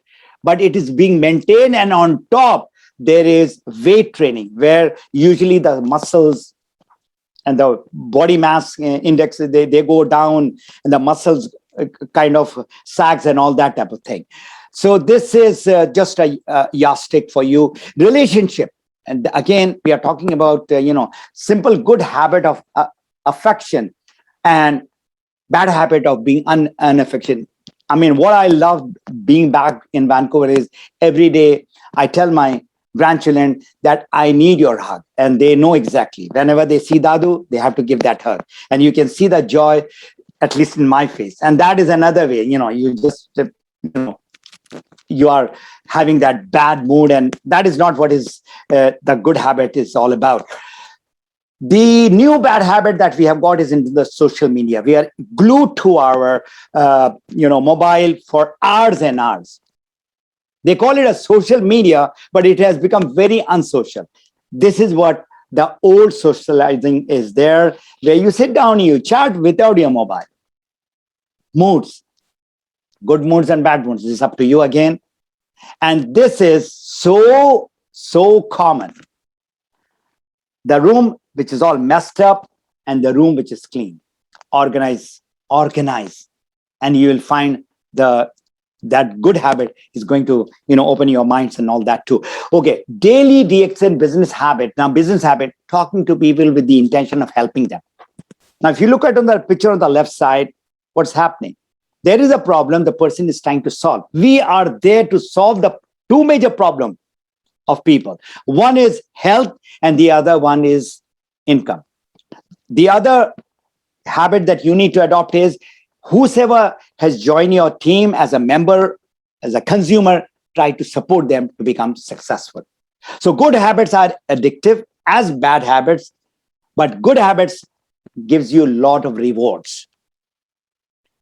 but it is being maintained. And on top, there is weight training, where usually the muscles and the body mass index, they go down, and the muscles kind of sags and all that type of thing. So this is just a yardstick for you. Relationship. And again, we are talking about, simple good habit of affection and bad habit of being unaffectionate. I mean, what I love being back in Vancouver is every day I tell my grandchildren that I need your hug. And they know exactly. Whenever they see Dadu, they have to give that hug. And you can see the joy, at least in my face. And that is another way, you just, you are having that bad mood, and that is not what is the good habit is all about. The new bad habit that we have got is into the social media. We are glued to our mobile for hours and hours. They call it a social media, but it has become very unsocial. This is what the old socializing is there, where you sit down, you chat without your mobile. Moods, good moods and bad moods, this is up to you again. And this is so common. The room which is all messed up and the room which is clean. Organize, and you will find that good habit is going to open your minds and all that too. Okay, daily DXN business habit. Now, business habit, talking to people with the intention of helping them. Now, if you look at on the picture on the left side, what's happening? There is a problem the person is trying to solve. We are there to solve the two major problems of people. One is health and the other one is income. The other habit that you need to adopt is whosoever has joined your team as a member, as a consumer, try to support them to become successful. So good habits are addictive as bad habits, but good habits gives you a lot of rewards.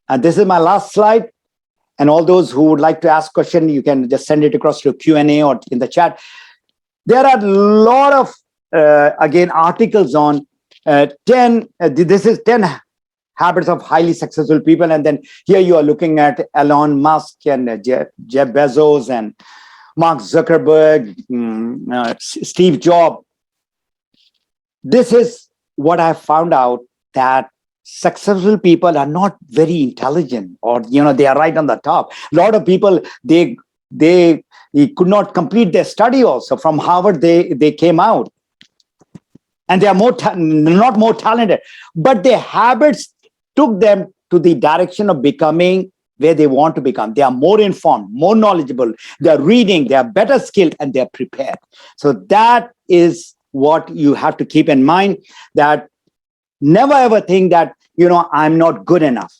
And this is my last slide. And all those who would like to ask questions, you can just send it across to Q&A or in the chat. There are a lot of, again, articles on 10 habits of highly successful people. And then here you are looking at Elon Musk and Jeff Bezos and Mark Zuckerberg, Steve Jobs. This is what I found out, that successful people are not very intelligent, or they are right on the top. A lot of people, they could not complete their study also. From Harvard they came out, and they are not more talented, but their habits took them to the direction of becoming where they want to become. They are more informed, more knowledgeable, they are reading, they are better skilled, and they are prepared. So that is what you have to keep in mind, that never ever think that, I'm not good enough.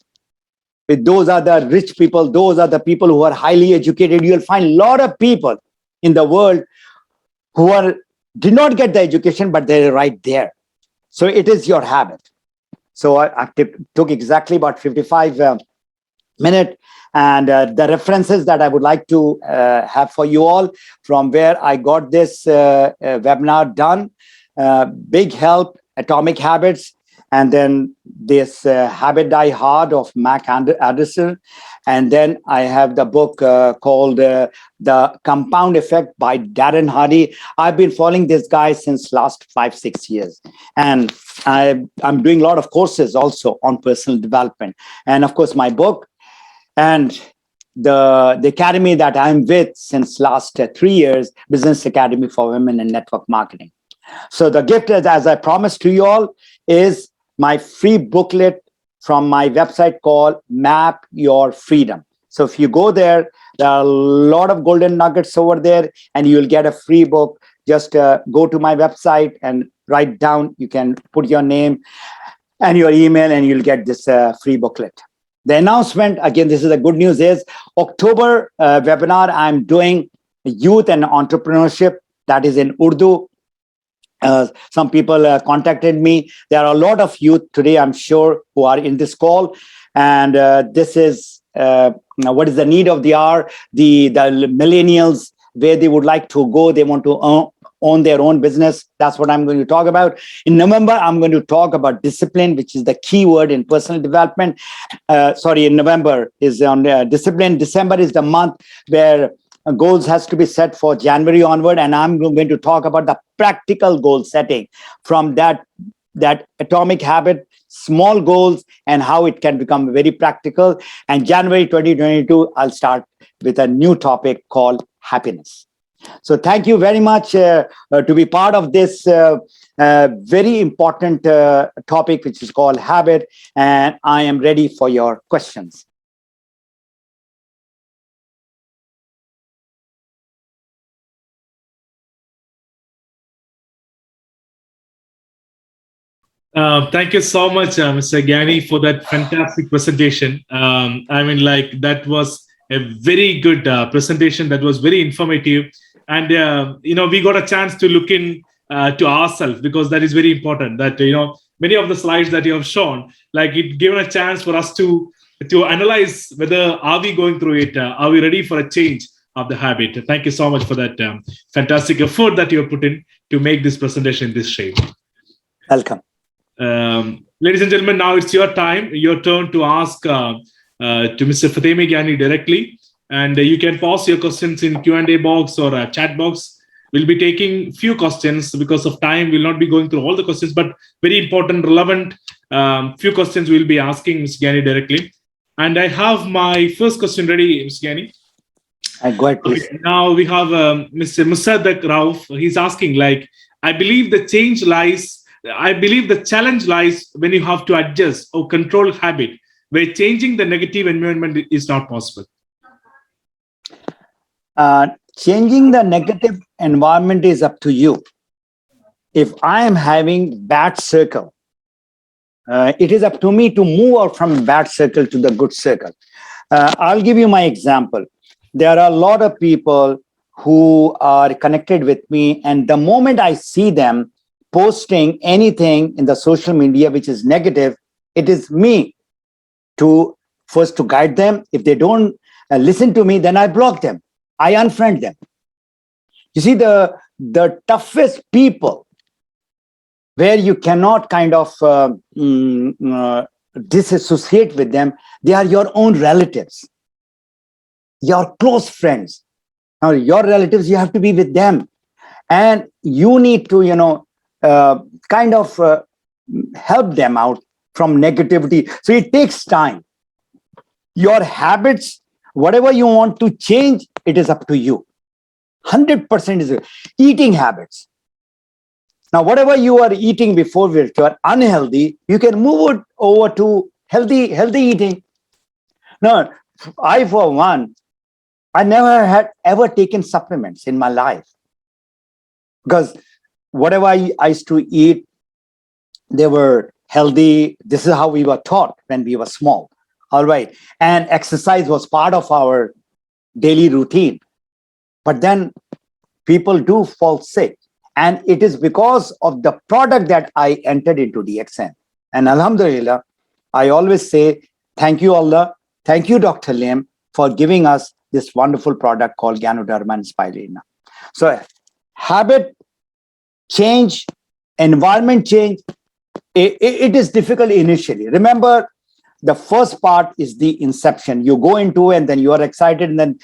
Those are the rich people, those are the people who are highly educated. You'll find a lot of people in the world who did not get the education, but they're right there. So it is your habit. So I took exactly about 55 minutes. And the references that I would like to have for you all, from where I got this webinar done, Big Help, Atomic Habits, and then this Habit Die Hard of Mac Anderson. And then I have the book called The Compound Effect by Darren Hardy. I've been following this guy since last 5-6 years. And I'm doing a lot of courses also on personal development. And of course, my book, and the academy that I'm with since last 3 years, Business Academy for Women in Network Marketing. So the gift, as I promised to you all, is my free booklet from my website called Map Your Freedom. So if you go there, there are a lot of golden nuggets over there, and you'll get a free book. Just go to my website and write down, you can put your name and your email, and you'll get this free booklet. The announcement, again, this is the good news, is October webinar, I'm doing youth and entrepreneurship. That is in Urdu. Some people contacted me. There are a lot of youth today, I'm sure, who are in this call. And this is what is the need of the hour, the millennials, where they would like to go. They want to own their own business. That's what I'm going to talk about. In November, I'm going to talk about discipline, which is the key word in personal development. In November is on discipline. December is the month where goals has to be set for January onward. And I'm going to talk about the practical goal setting from that atomic habit, small goals, and how it can become very practical. And January 2022, I'll start with a new topic called happiness. So thank you very much to be part of this very important topic, which is called habit. And I am ready for your questions. Thank you so much, Mr. Ghani, for that fantastic presentation. That was a very good presentation that was very informative. And, we got a chance to look in to ourselves, because that is very important. That, many of the slides that you have shown, like it given a chance for us to analyze whether are we going through it, are we ready for a change of the habit. Thank you so much for that fantastic effort that you have put in to make this presentation in this shape. Welcome. Ladies and gentlemen, now it's your turn to ask to Mr. Fatemi Ghani directly. And you can post your questions in Q&A box or a chat box. We'll be taking few questions because of time. We'll not be going through all the questions, but very important, relevant few questions we'll be asking Mr. Ghani directly. And I have my first question ready, Mr. Ghani. Go ahead, please. Okay, now we have Mr. Musaddiq Rauf. He's asking, like, I believe the challenge lies when you have to adjust or control habit, where changing the negative environment is not possible. Changing the negative environment is up to you. If I am having bad circle, it is up to me to move out from bad circle to the good circle. I'll give you my example. There are a lot of people who are connected with me, and the moment I see them posting anything in the social media which is negative, it is me to first to guide them. If they don't listen to me, then I block them. I unfriend them. You see, the toughest people where you cannot kind of disassociate with them, they are your own relatives, your close friends. Now, your relatives, you have to be with them. And you need to, help them out from negativity. So it takes time. Your habits, whatever you want to change, it is up to you. 100% is eating habits. Now, whatever you are eating before, which you are unhealthy, you can move it over to healthy eating. Now, I, for one, I never had ever taken supplements in my life, because whatever I used to eat, they were healthy. This is how we were taught when we were small. All right. And exercise was part of our daily routine. But then people do fall sick. And it is because of the product that I entered into DXN. And Alhamdulillah, I always say, thank you, Allah. Thank you, Dr. Lim, for giving us this wonderful product called Ganoderma and Spirulina. So habit change, environment change, it is difficult initially. Remember, the first part is the inception. You go into and then you are excited, and then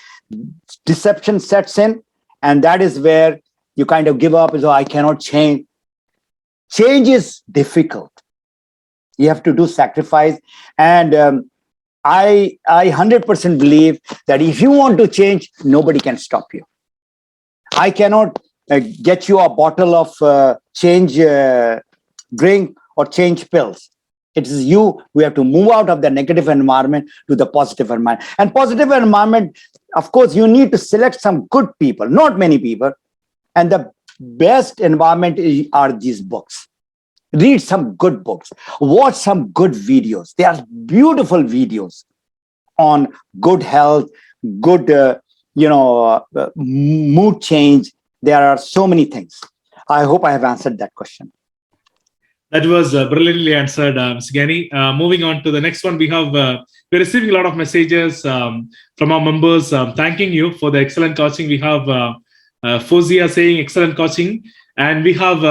deception sets in. And that is where you kind of give up. So I cannot change. Change is difficult. You have to do sacrifice. And I 100% believe that if you want to change, nobody can stop you. I cannot get you a bottle of change drink or change pills. It is you who have to move out of the negative environment to the positive environment. And positive environment, of course, you need to select some good people, not many people. And the best environment are these books. Read some good books. Watch some good videos. They are beautiful videos on good health, good, mood change. There are so many things. I hope I have answered that question. That was brilliantly answered, Mr. Ghani. Moving on to the next one, we're receiving a lot of messages from our members thanking you for the excellent coaching. We have Fozia saying excellent coaching. And we have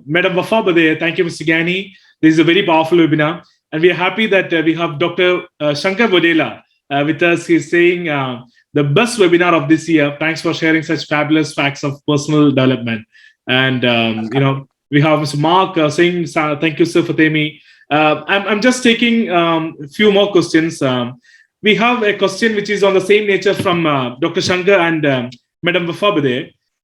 Madam Wafa there. Thank you, Mr. Ghani. This is a very powerful webinar. And we are happy that we have Dr. Shankar Bodela with us. He's saying the best webinar of this year. Thanks for sharing such fabulous facts of personal development. And, we have Mr. Mark saying, thank you, Sir Fatemi. I'm just taking a few more questions. We have a question which is on the same nature from Dr. Shankar and Madam Wafa.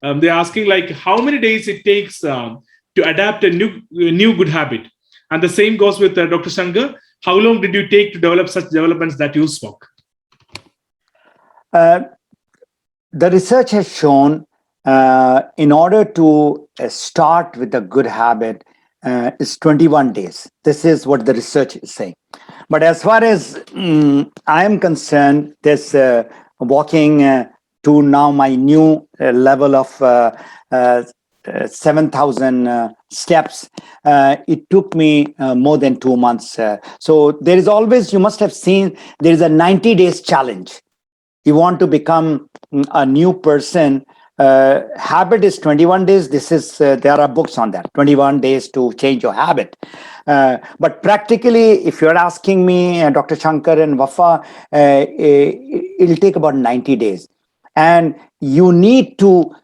They're asking, like, how many days it takes to adapt a new good habit? And the same goes with Dr. Shankar. How long did you take to develop such developments that you spoke? The research has shown in order to start with a good habit is 21 days. This is what the research is saying. But as far as I am concerned, this walking to now my new level of 7,000 steps. It took me more than 2 months. So there is always, you must have seen, there is a 90 days challenge. You want to become a new person. Habit is 21 days. This is, there are books on that, 21 days to change your habit. But practically, if you're asking me, Dr. Shankar and Wafa, it'll take about 90 days. And you need to,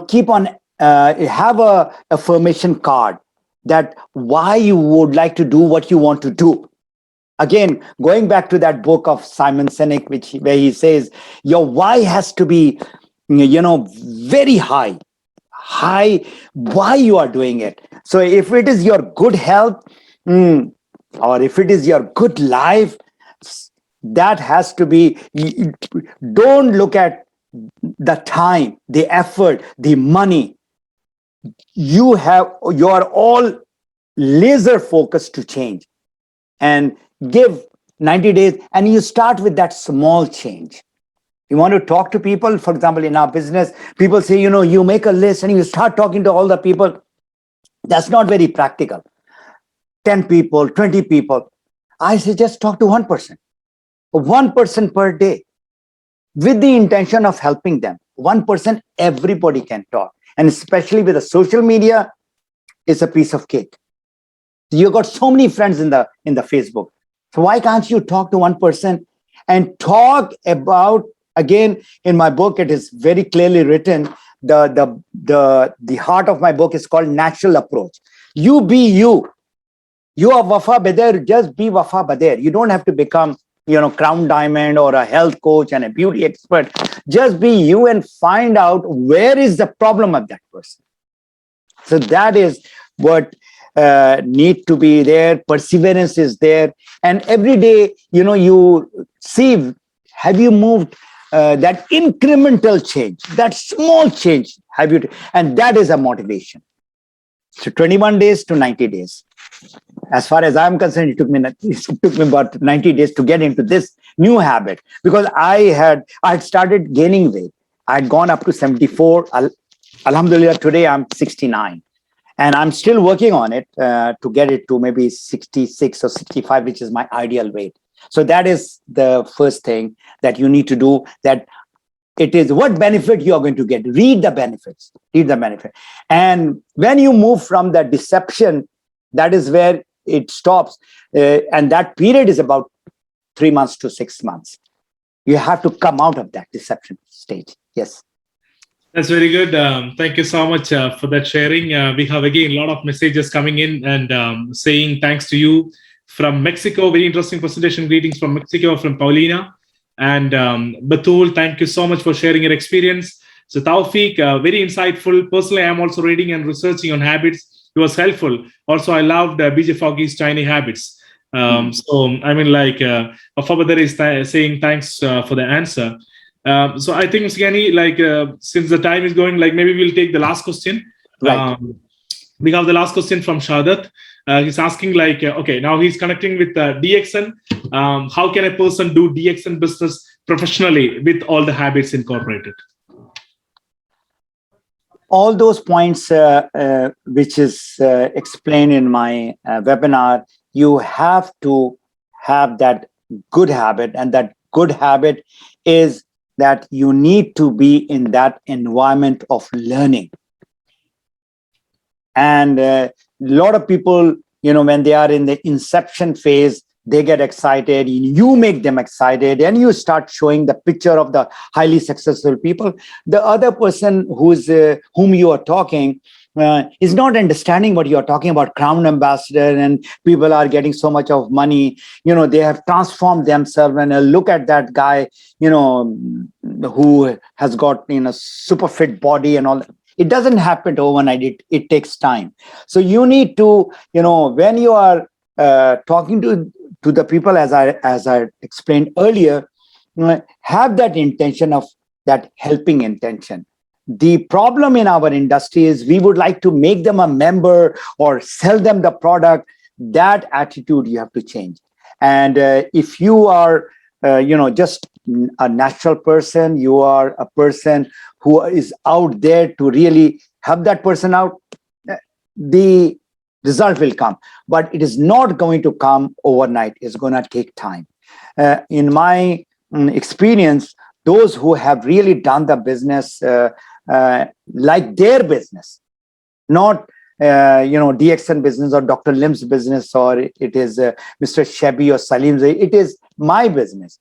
keep on, have a affirmation card that why you would like to do what you want to do. Again, going back to that book of Simon Sinek, where he says, your why has to be, very high, why you are doing it. So if it is your good health, or if it is your good life, that has to be, don't look at the time, the effort, the money. You are all laser focused to change, and give 90 days, and you start with that small change. You want to talk to people, for example, in our business, people say, you make a list and you start talking to all the people. That's not very practical. 10 people, 20 people. I say just talk to one person per day, with the intention of helping them. One person, everybody can talk. And especially with the social media, it's a piece of cake. You got so many friends in the Facebook. So why can't you talk to one person and talk about, again, in my book, it is very clearly written, the heart of my book is called Natural Approach. You be you. You are Wafa Bader, just be Wafa Bader. You don't have to become, Crown Diamond or a health coach and a beauty expert. Just be you and find out where is the problem of that person. So that is what need to be there. Perseverance is there. And every day, you see, have you moved that incremental change, that small change, and that is a motivation. So 21 days to 90 days. As far as I'm concerned, it took me about 90 days to get into this new habit, because I had started gaining weight. I had gone up to 74. Alhamdulillah, today I'm 69. And I'm still working on it to get it to maybe 66 or 65, which is my ideal weight. So that is the first thing that you need to do, that it is what benefit you are going to get. Read the benefits. And when you move from the deception, that is where it stops. And that period is about 3 months to 6 months. You have to come out of that deception stage. Yes. That's very good. Thank you so much for that sharing. We have, again, a lot of messages coming in and saying thanks to you from Mexico. Very interesting presentation. Greetings from Mexico, from Paulina. And Batul, thank you so much for sharing your experience. So Tawfiq, very insightful. Personally, I'm also reading and researching on habits. It was helpful. Also, I loved BJ Foggy's Tiny Habits. So, I mean, like, Afabadar is saying thanks for the answer. So I think, Mr. Ghani, like, since the time is going, like, maybe we'll take the last question. Right. We have the last question from Shadat. He's asking, like, okay, now he's connecting with DXN. How can a person do DXN business professionally with all the habits incorporated? All those points, which is explained in my webinar, you have to have that good habit. And that good habit is that you need to be in that environment of learning. And a lot of people, when they are in the inception phase, they get excited, you make them excited, and you start showing the picture of the highly successful people. The other person whom you are talking is not understanding what you are talking about, crown ambassador, and people are getting so much of money. They have transformed themselves, and look at that guy, who has got, super fit body and all that. It doesn't happen overnight. It takes time. So you need to, when you are talking to the people, as I explained earlier, have that intention of that helping intention. The problem in our industry is we would like to make them a member or sell them the product. That attitude you have to change. And if you are just a natural person. You are a person who is out there to really help that person out. The result will come, but it is not going to come overnight. It's going to take time. In my experience, those who have really done the business like their business, not DXN business or Dr. Lim's business, or it is Mr. Shebi or Salim's. It is my business.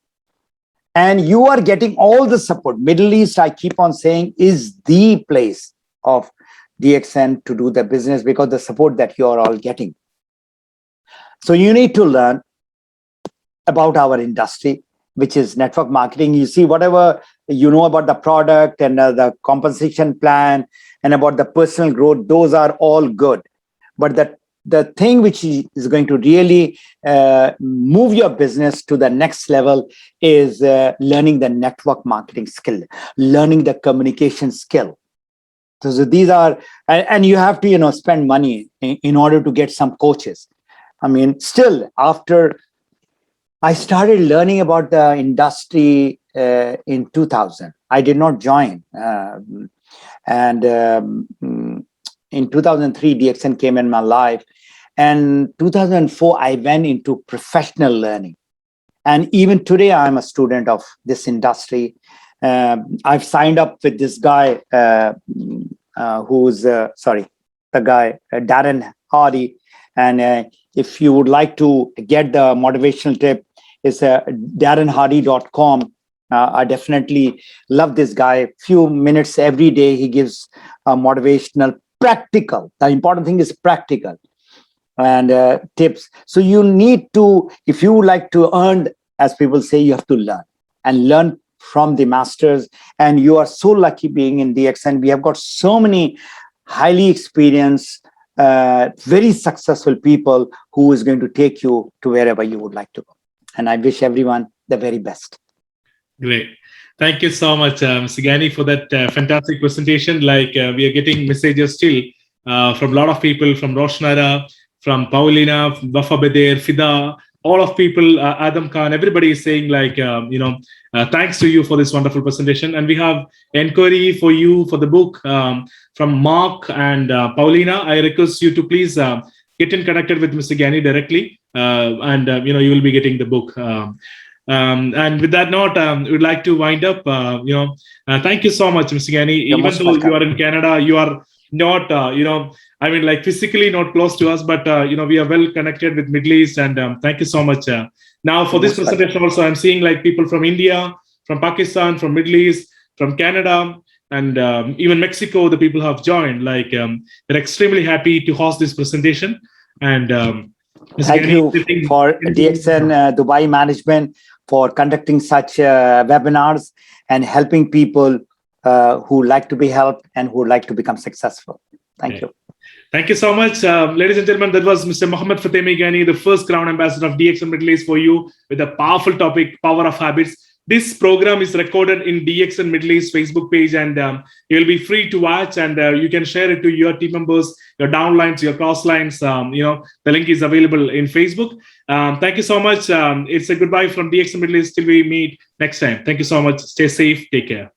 And you are getting all the support. Middle East, I keep on saying, is the place of DXN to do the business because the support that you are all getting. So you need to learn about our industry, which is network marketing. You see, whatever you know about the product and the compensation plan and about the personal growth, those are all good. But the thing which is going to really move your business to the next level is learning the network marketing skill, learning the communication skill. So these are, and you have to, spend money in order to get some coaches. I mean, still, after I started learning about the industry in 2000, I did not join. And in 2003, DXN came in my life. And 2004, I went into professional learning. And even today, I'm a student of this industry. I've signed up with this guy Darren Hardy. And if you would like to get the motivational tip, it's darrenhardy.com. I definitely love this guy. Few minutes every day, he gives motivational, practical. The important thing is practical and tips. So you need to, if you would like to earn, as people say, you have to learn and learn from the masters. And you are so lucky being in DXN. We have got so many highly experienced, very successful people who is going to take you to wherever you would like to go. And I wish everyone the very best. Great. Thank you so much, Mr. Ghani, for that fantastic presentation. We are getting messages still from a lot of people, from Roshnara, from Paulina, Wafa Beder, Fida, all of people, Adam Khan, everybody is saying thanks to you for this wonderful presentation. And we have inquiry for you for the book from Mark and Paulina. I request you to please get in connected with Mr. Ghani directly, and you will be getting the book. And with that note, we would like to wind up. Thank you so much, Mr. Ghani. Even though you are in Canada, you are not, physically not close to us, but we are well connected with Middle East. And thank you so much. Now, for this presentation, also, I'm seeing people from India, from Pakistan, from Middle East, from Canada, and even Mexico. The people have joined. We're extremely happy to host this presentation. And thank you for DXN Dubai management for conducting such webinars and helping people who like to be helped and who like to become successful. Thank you. Thank you so much. Ladies and gentlemen, that was Mr. Muhammad Fatemi Ghani, the first Crown Ambassador of DXN Middle East for you with a powerful topic, Power of Habits. This program is recorded in DXN Middle East Facebook page, and you will be free to watch, and you can share it to your team members, your downlines, your crosslines. The link is available in Facebook. Thank you so much. It's a goodbye from DXN Middle East till we meet next time. Thank you so much. Stay safe. Take care.